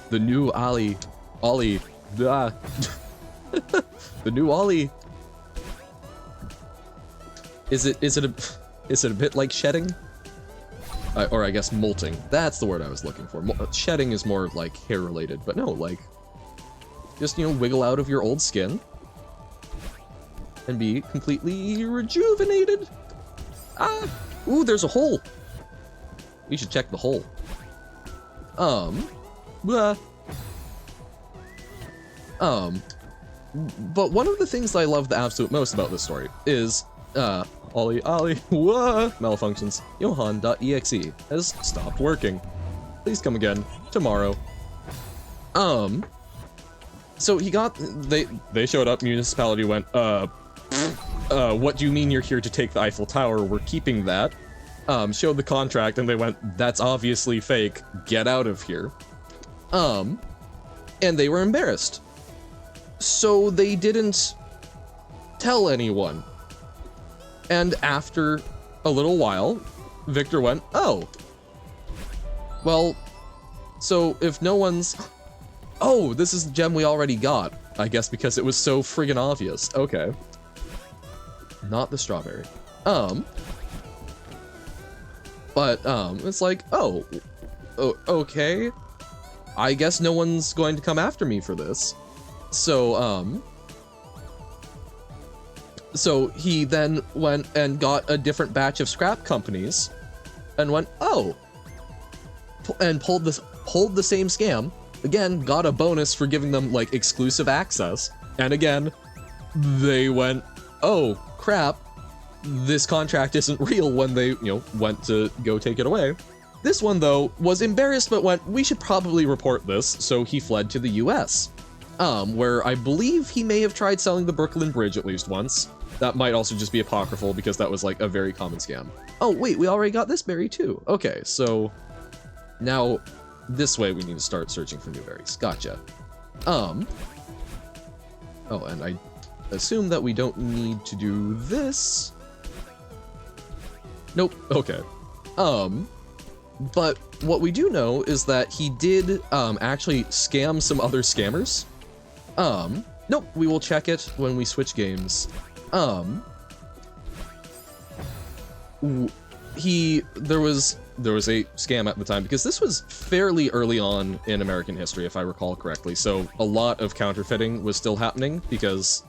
The new Ollie. The new Ollie. Is it a bit like shedding? Or I guess molting. That's the word I was looking for. Shedding is more like hair related, but no, like, just, you know, wiggle out of your old skin and be completely rejuvenated. Ooh, there's a hole. We should check the hole. But one of the things I love the absolute most about this story is, Ollie, malfunctions. Johan.exe has stopped working. Please come again tomorrow. So they showed up, municipality went, what do you mean you're here to take the Eiffel Tower? We're keeping that. Showed the contract and they went, that's obviously fake, get out of here. And they were embarrassed. So they didn't tell anyone. And after a little while, Victor went, oh, well, so if no one's, oh, this is the gem we already got, I guess because it was so friggin' obvious. Okay. Not the strawberry. But, it's like, oh, okay. I guess no one's going to come after me for this. So, so he then went and got a different batch of scrap companies and went, oh, and pulled the same scam. Again, got a bonus for giving them like exclusive access. And again, they went, oh crap, this contract isn't real when they, went to go take it away. This one though was embarrassed but went, we should probably report this. So he fled to the US, where I believe he may have tried selling the Brooklyn Bridge at least once. That might also just be apocryphal because that was like a very common scam. Oh wait, we already got this berry too. Okay, so now this way we need to start searching for new berries. Gotcha. Oh, and I assume that we don't need to do this. Nope, okay. But what we do know is that he did actually scam some other scammers. Nope, we will check it when we switch games. There was a scam at the time because this was fairly early on in American history, if I recall correctly. So a lot of counterfeiting was still happening because,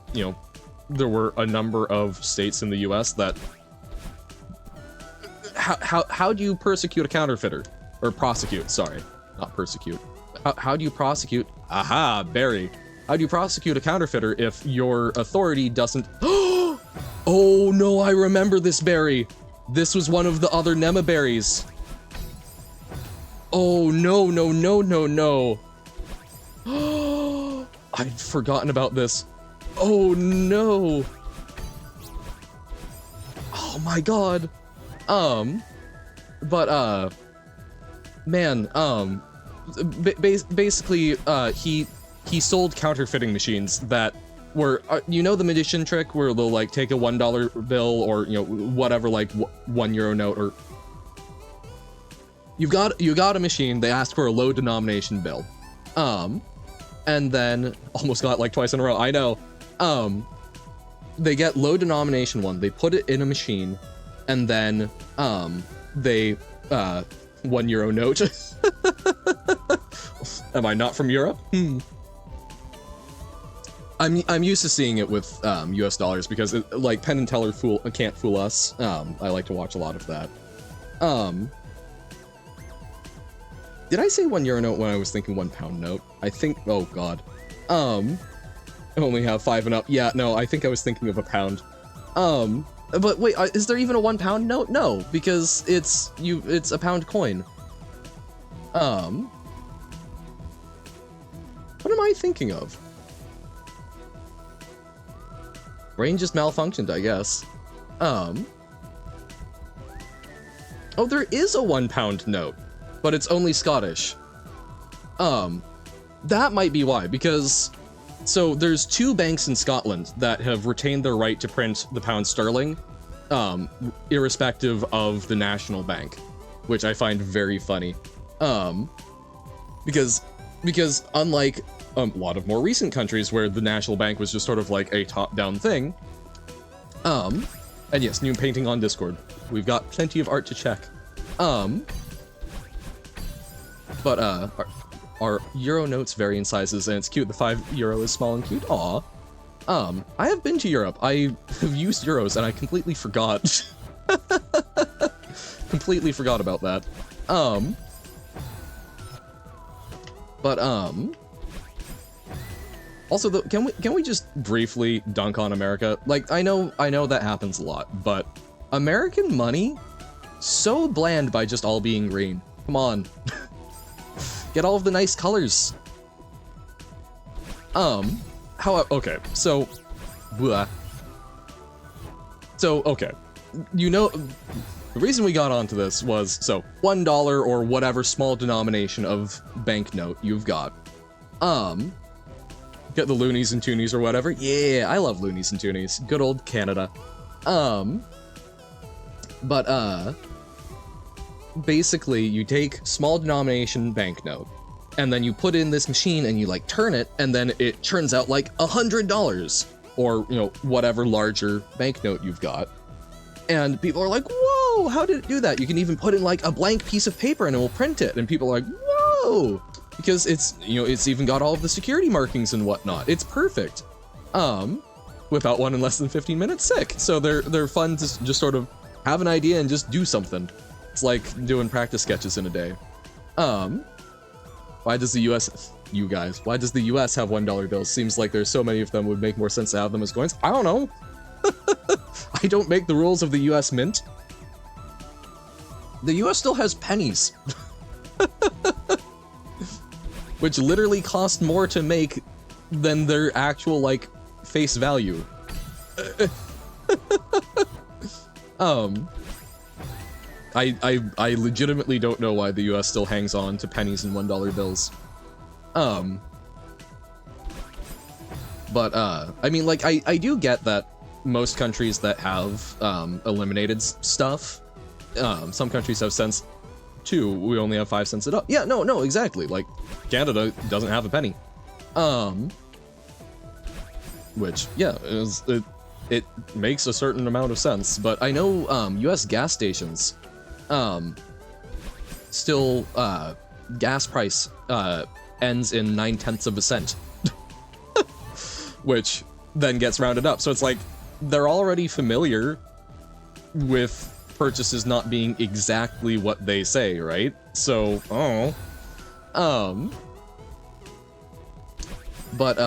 there were a number of states in the US that how do you persecute a counterfeiter? Or prosecute, sorry, not persecute. How do you prosecute? Aha, berry. How do you prosecute a counterfeiter if your authority doesn't... Oh no, I remember this berry. This was one of the other neme-berries. Oh no, no, no, no, no. I'd forgotten about this. Oh no. Oh my god. Man, basically, he sold counterfeiting machines that were, the magician trick where they'll like take a $1 bill or, whatever, like €1 note, or you got a machine, they asked for a low denomination bill. And then almost got like twice in a row. I know. They get low denomination one, they put it in a machine, and then, they, €1 note. Am I not from Europe? I'm used to seeing it with US dollars because like Penn and Teller can't fool us. I like to watch a lot of that. Did I say €1 note when I was thinking £1 note? I think, oh god. I only have 5 and up. Yeah, no, I think I was thinking of a pound. But wait, is there even a £1 note? No, because it's a pound coin. What am I thinking of? Brain just malfunctioned, I guess. Oh, there is a £1 note, but it's only Scottish. That might be why, because so there's 2 banks in Scotland that have retained their right to print the pound sterling, irrespective of the national bank, which I find very funny. Because unlike a lot of more recent countries where the national bank was just sort of like a top-down thing, and yes, new painting on Discord. We've got plenty of art to check. But our euro notes vary in sizes, and it's cute. The €5 is small and cute. Aw. I have been to Europe. I have used euros, and I completely forgot. Completely forgot about that. Also, can we just briefly dunk on America? Like, I know that happens a lot, but American money, so bland by just all being green. Come on. Get all of the nice colors. Okay, so, blah. So, okay, the reason we got onto this was, so, $1 or whatever small denomination of banknote you've got. Get the loonies and toonies or whatever. Yeah, I love loonies and toonies. Good old Canada. Basically, you take small denomination banknote, and then you put in this machine and you like turn it, and then it turns out like $100 or whatever larger banknote you've got. And people are like, whoa, how did it do that? You can even put in like a blank piece of paper and it will print it. And people are like, whoa, because it's, you know, it's even got all of the security markings and whatnot. It's perfect. Without one in less than 15 minutes, sick. So they're fun to just sort of have an idea and just do something. It's like doing practice sketches in a day. Why does the US, you guys, why does the US have $1 bills? Seems like there's so many of them, would make more sense to have them as coins. I don't know. I don't make the rules of the US Mint. The US still has pennies. Which literally cost more to make than their actual, like, face value. I legitimately don't know why the US still hangs on to pennies and $1 bills. But I mean, like, I do get that most countries that have eliminated stuff, some countries have cents too. We only have 5 cents a dollar. Yeah, no, exactly. Like, Canada doesn't have a penny. Which, yeah, it makes a certain amount of sense. But I know US gas stations still gas price ends in 9/10 of a cent. Which then gets rounded up. So it's like they're already familiar with purchases not being exactly what they say, right? So, but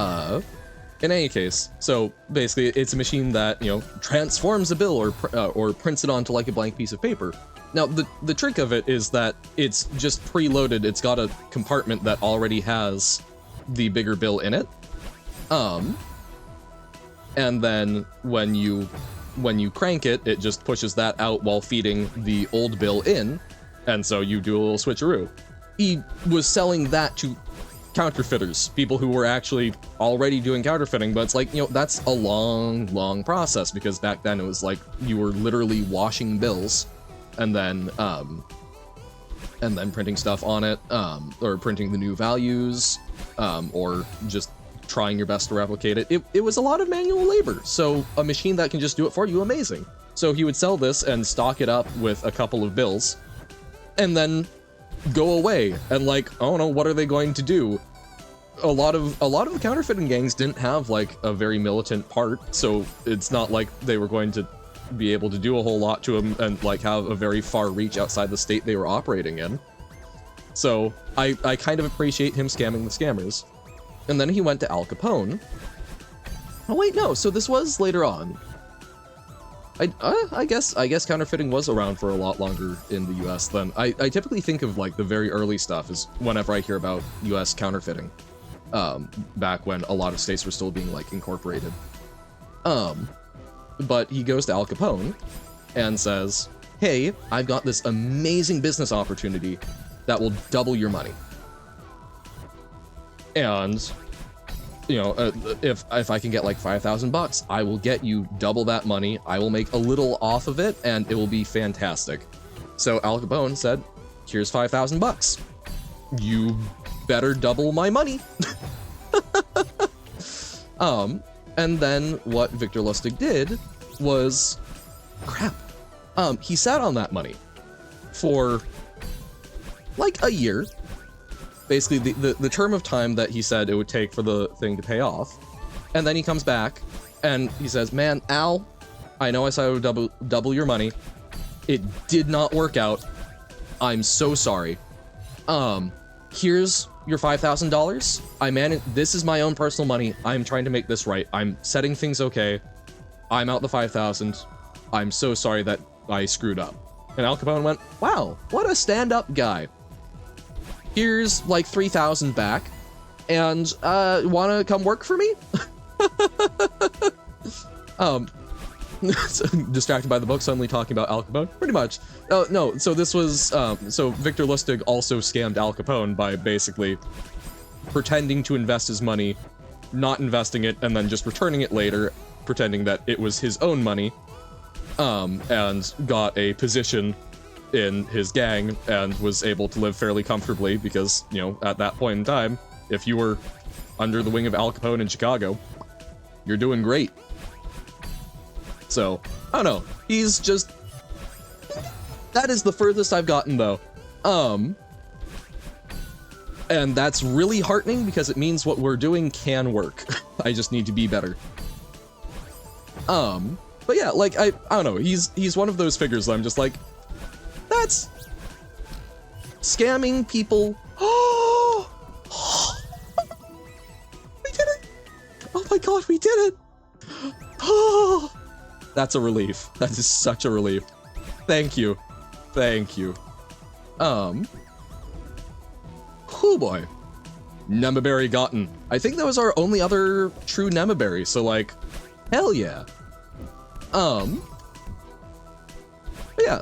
in any case, so basically it's a machine that, you know, transforms a bill or prints it onto like a blank piece of paper. Now, the trick of it is that it's just preloaded. It's got a compartment that already has the bigger bill in it. And then when you crank it, it just pushes that out while feeding the old bill in, and so you do a little switcheroo. He was selling that to counterfeiters, people who were actually already doing counterfeiting, but it's like, you know, that's a long process, because back then it was like you were literally washing bills and then printing stuff on it, or printing the new values, or just trying your best to replicate it. It was a lot of manual labor, so a machine that can just do it for you, amazing. So he would sell this and stock it up with a couple of bills, and then go away, and like, oh no, what are they going to do? A lot of the counterfeiting gangs didn't have like a very militant part, so it's not like they were going to be able to do a whole lot to them and like have a very far reach outside the state they were operating in. So I kind of appreciate him scamming the scammers. And then he went to Al Capone. Oh wait, no, so this was later on. I guess counterfeiting was around for a lot longer in the US than I typically think of. Like the very early stuff is whenever I hear about US counterfeiting, back when a lot of states were still being like incorporated. But he goes to Al Capone and says, hey, I've got this amazing business opportunity that will double your money. And, you know, if I can get like $5,000, I will get you double that money. I will make a little off of it, and it will be fantastic. So Al Capone said, here's $5,000. You better double my money. And then what Victor Lustig did was, crap. He sat on that money for like a year. Basically, the term of time that he said it would take for the thing to pay off. And then he comes back and he says, man, Al, I know I said I would double your money. It did not work out. I'm so sorry. Here's your $5,000. This is my own personal money. I'm trying to make this right. I'm setting things okay. I'm out the $5,000. I'm so sorry that I screwed up. And Al Capone went, wow, what a stand-up guy. Here's like $3,000 back, and wanna come work for me? So distracted by the book, suddenly talking about Al Capone? Pretty much. Oh, no, so this was, so Victor Lustig also scammed Al Capone by basically pretending to invest his money, not investing it, and then just returning it later, pretending that it was his own money, and got a position in his gang and was able to live fairly comfortably because, you know, at that point in time, if you were under the wing of Al Capone in Chicago, you're doing great. So, I don't know. He's just... That is the furthest I've gotten, though. And that's really heartening because it means what we're doing can work. I just need to be better. But yeah, like, I don't know, he's one of those figures that I'm just like, that's scamming people. Oh, we did it! Oh my god, we did it! Oh, that's a relief. That is such a relief. Thank you. Thank you. Oh boy. Neme-berry gotten. I think that was our only other true neme-berry, so like, hell yeah. Yeah,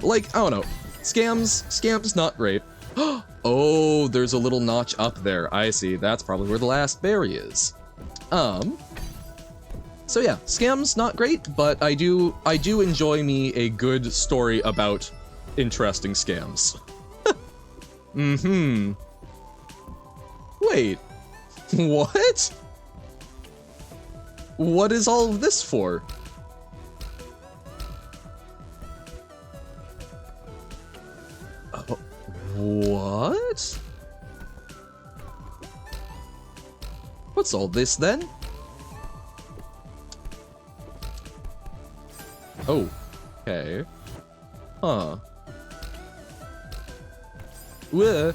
like, I don't know. Scams not great. Oh, there's a little notch up there. I see. That's probably where the last berry is. So yeah, scams not great, but I do enjoy me a good story about interesting scams. Mm-hmm. Wait. What? What is all of this for? What? What's all this then? Oh, okay. Huh. Whoa.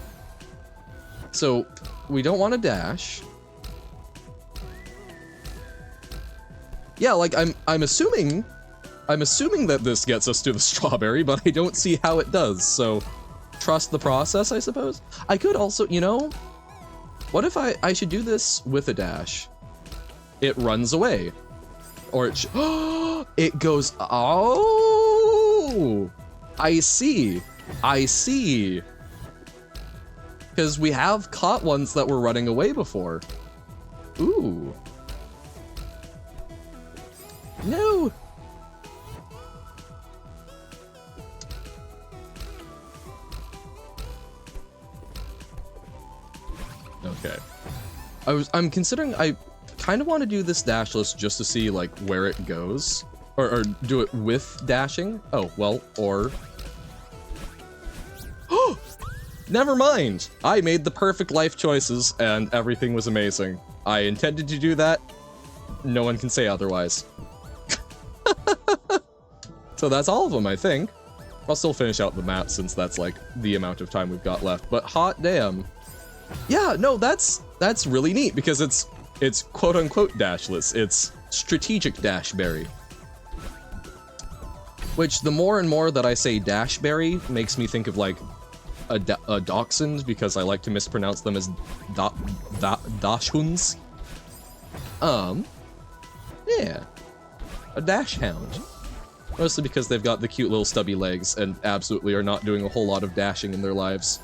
So, we don't want to dash. Yeah, like, I'm assuming that this gets us to the strawberry, but I don't see how it does, so trust the process, I suppose. I could also, you know, what if I should do this with a dash? It runs away. Or it it goes, oh, I see. I see. Because we have caught ones that were running away before. Ooh. No. Okay. I'm considering, I kind of want to do this dashless just to see like where it goes. Or do it with dashing. Oh, well, or... Oh! Never mind! I made the perfect life choices and everything was amazing. I intended to do that. No one can say otherwise. So that's all of them, I think. I'll still finish out the map since that's like the amount of time we've got left, but hot damn. Yeah, no, that's really neat because it's quote-unquote dashless. It's strategic dashberry. Which, the more and more that I say dashberry, makes me think of like a dachshund, because I like to mispronounce them as dachshunds. Yeah, a dash hound. Mostly because they've got the cute little stubby legs and absolutely are not doing a whole lot of dashing in their lives.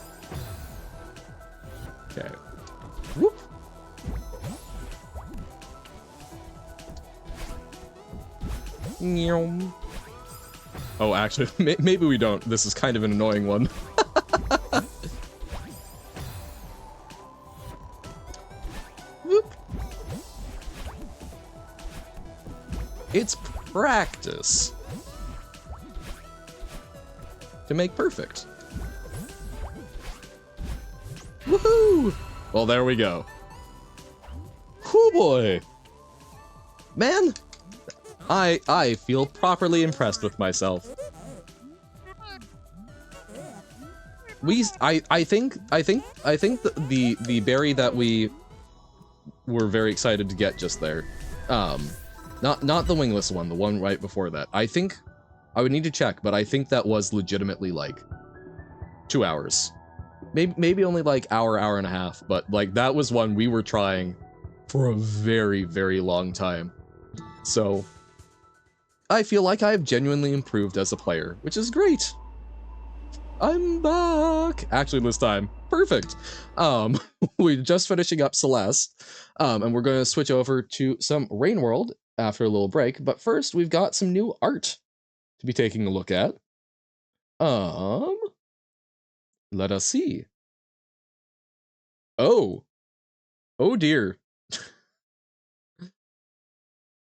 Okay. Whoop. Oh, actually, maybe we don't. This is kind of an annoying one. Whoop. It's practice to make perfect. Woohoo! Well, there we go. Whoo boy! Man, I feel properly impressed with myself. I think the berry that we were very excited to get just there, not the wingless one, the one right before that. I think I would need to check, but I think that was legitimately like 2 hours. Maybe only like hour and a half, but like that was one we were trying for a very, very long time. So I feel like I've genuinely improved as a player, which is great. I'm back. Actually, this time, perfect. We're just finishing up Celeste, and we're going to switch over to some Rain World after a little break. But first, we've got some new art to be taking a look at. Let us see. Oh dear.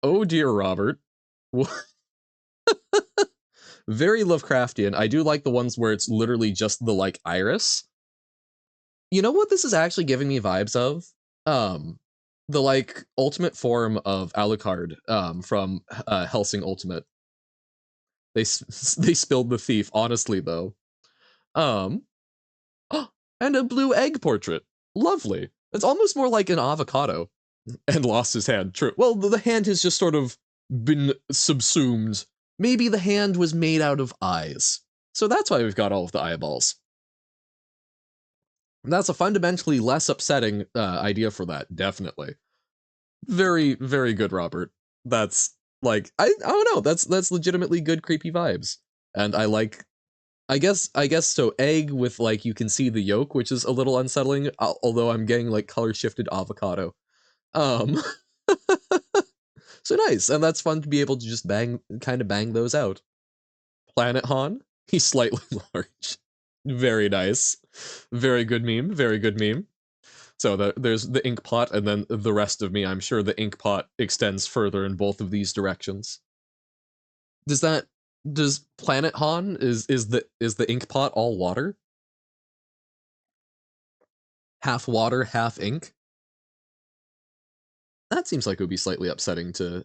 Oh dear, Robert. Very Lovecraftian. I do like the ones where it's literally just the like iris. You know what this is actually giving me vibes of? Um, the like ultimate form of Alucard from Helsing Ultimate. They they spilled the thief. Honestly, though, um, and a blue egg portrait. Lovely. It's almost more like an avocado. And lost his hand. True. Well, the hand has just sort of been subsumed. Maybe the hand was made out of eyes. So that's why we've got all of the eyeballs. And that's a fundamentally less upsetting idea for that, definitely. Very, very good, Robert. That's like I don't know. That's legitimately good creepy vibes, and I like. I guess so. Egg with like you can see the yolk, which is a little unsettling. Although I'm getting like color shifted avocado. Um, so nice, and that's fun to be able to just kind of bang those out. Planet Han, he's slightly large. Very nice. Very good meme. Very good meme. So there's the ink pot, and then the rest of me. I'm sure the ink pot extends further in both of these directions. Does that does Planet Han is the ink pot all water? Half water, half ink? That seems like it would be slightly upsetting to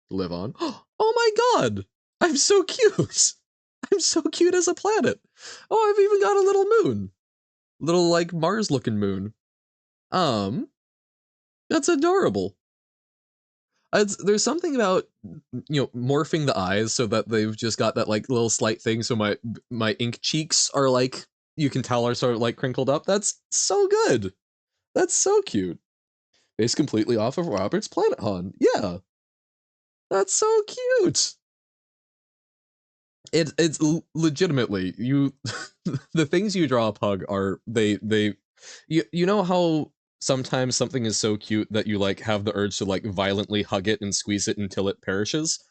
live on. Oh my god! I'm so cute! I'm so cute as a planet! Oh, I've even got a little moon! Little, like, Mars-looking moon. That's adorable. There's something about, morphing the eyes so that they've just got that, like, little slight thing so my ink cheeks are, like, you can tell are sort of, like, crinkled up. That's so good! That's so cute. Based completely off of Robert's Planet Han. Yeah! That's so cute! It's legitimately you the things you draw Pug are they you know how sometimes something is so cute that you like have the urge to like violently hug it and squeeze it until it perishes.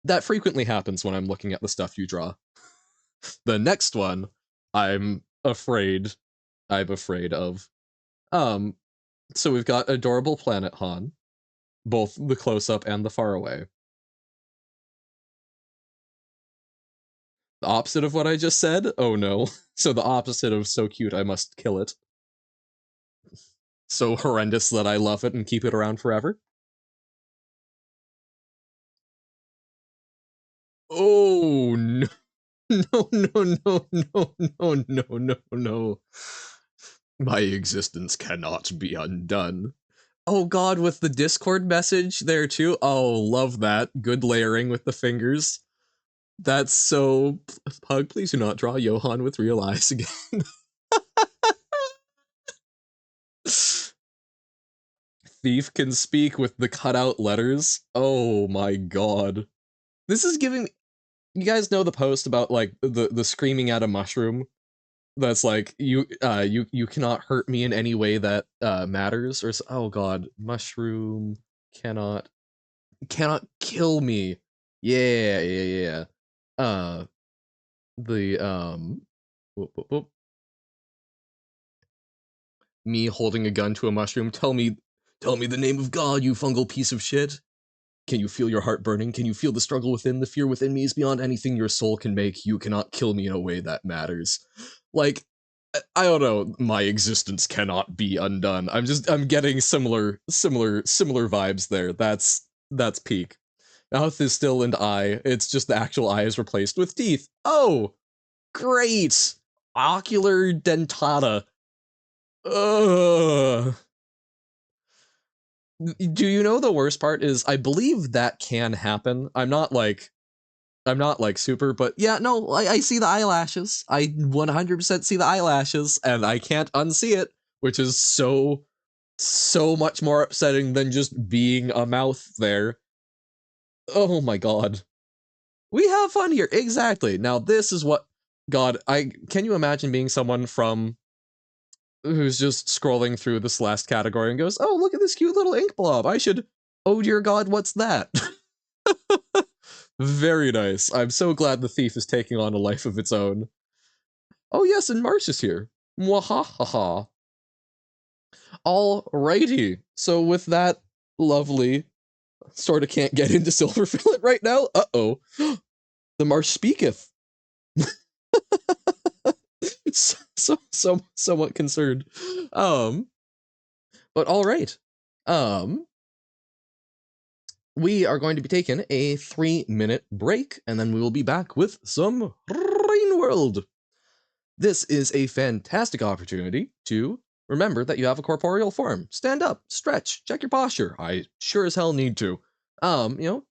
That frequently happens when I'm looking at the stuff you draw. The next one I'm afraid of. um so we've got adorable Planet Han, both the close up and the far away. The opposite of what I just said? Oh no. So the opposite of so cute I must kill it. So horrendous that I love it and keep it around forever? Oh no. No, no, no, no, no, no, no, no. My existence cannot be undone. Oh god, with the Discord message there too? Oh, love that. Good layering with the fingers. That's so... Pug, please do not draw Johan with real eyes again. Thief can speak with the cutout letters. Oh my god. This is giving... You guys know the post about, like, the screaming at a mushroom? That's like, you cannot hurt me in any way that, matters? Or... Oh god. Mushroom cannot kill me. Yeah, yeah, yeah. Uh, the, whoop, whoop, whoop. Me holding a gun to a mushroom. Tell me the name of God, you fungal piece of shit. Can you feel your heart burning? Can you feel the struggle within? The fear within me is beyond anything your soul can make. You cannot kill me in a way that matters. Like, I don't know. My existence cannot be undone. I'm getting similar vibes there. That's peak. Mouth is still an eye. It's just the actual eye is replaced with teeth. Oh, great. Ocular dentata. Ugh. Do you know the worst part is I believe that can happen. I'm not like super, but yeah, no, I see the eyelashes. I 100% see the eyelashes, and I can't unsee it, which is so much more upsetting than just being a mouth there. Oh my god. We have fun here. Exactly. Now this is what... God, I can you imagine being someone from who's just scrolling through the Celeste category and goes, "Oh, look at this cute little ink blob. I should... Oh dear god, what's that?" Very nice. I'm so glad the thief is taking on a life of its own. Oh yes, and Marsh is here. Mwahaha. Alrighty. So with that lovely... Sorta can't get into Silver Fillet right now. Uh-oh. The Marsh speaketh. somewhat concerned. But all right. We are going to be taking a 3-minute break, and then we will be back with some Rain World. This is a fantastic opportunity to remember that you have a corporeal form. Stand up, stretch, check your posture. I sure as hell need to.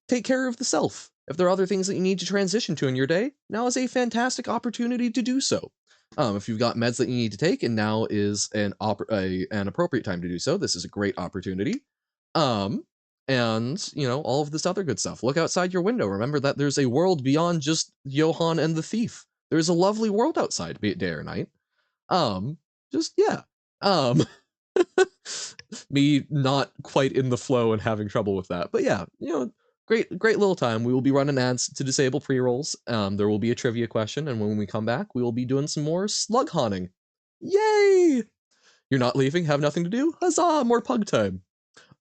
Take care of the self. If there are other things that you need to transition to in your day, now is a fantastic opportunity to do so. If you've got meds that you need to take, and now is an appropriate time to do so, this is a great opportunity. And all of this other good stuff. Look outside your window. Remember that there's a world beyond just Johann and the thief. There's a lovely world outside, be it day or night. Just yeah. Um, me not quite in the flow and having trouble with that, but yeah, great little time. We will be running ads to disable pre-rolls. There will be a trivia question, and when we come back, we will be doing some more slug haunting. Yay! You're not leaving? Have nothing to do? Huzzah! More pug time.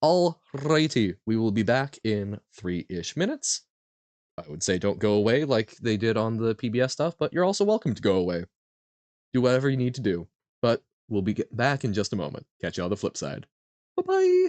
Alrighty, we will be back in 3-ish minutes. I would say don't go away like they did on the PBS stuff, but you're also welcome to go away. Do whatever you need to do. But we'll be back in just a moment. Catch you on the flip side. Bye-bye!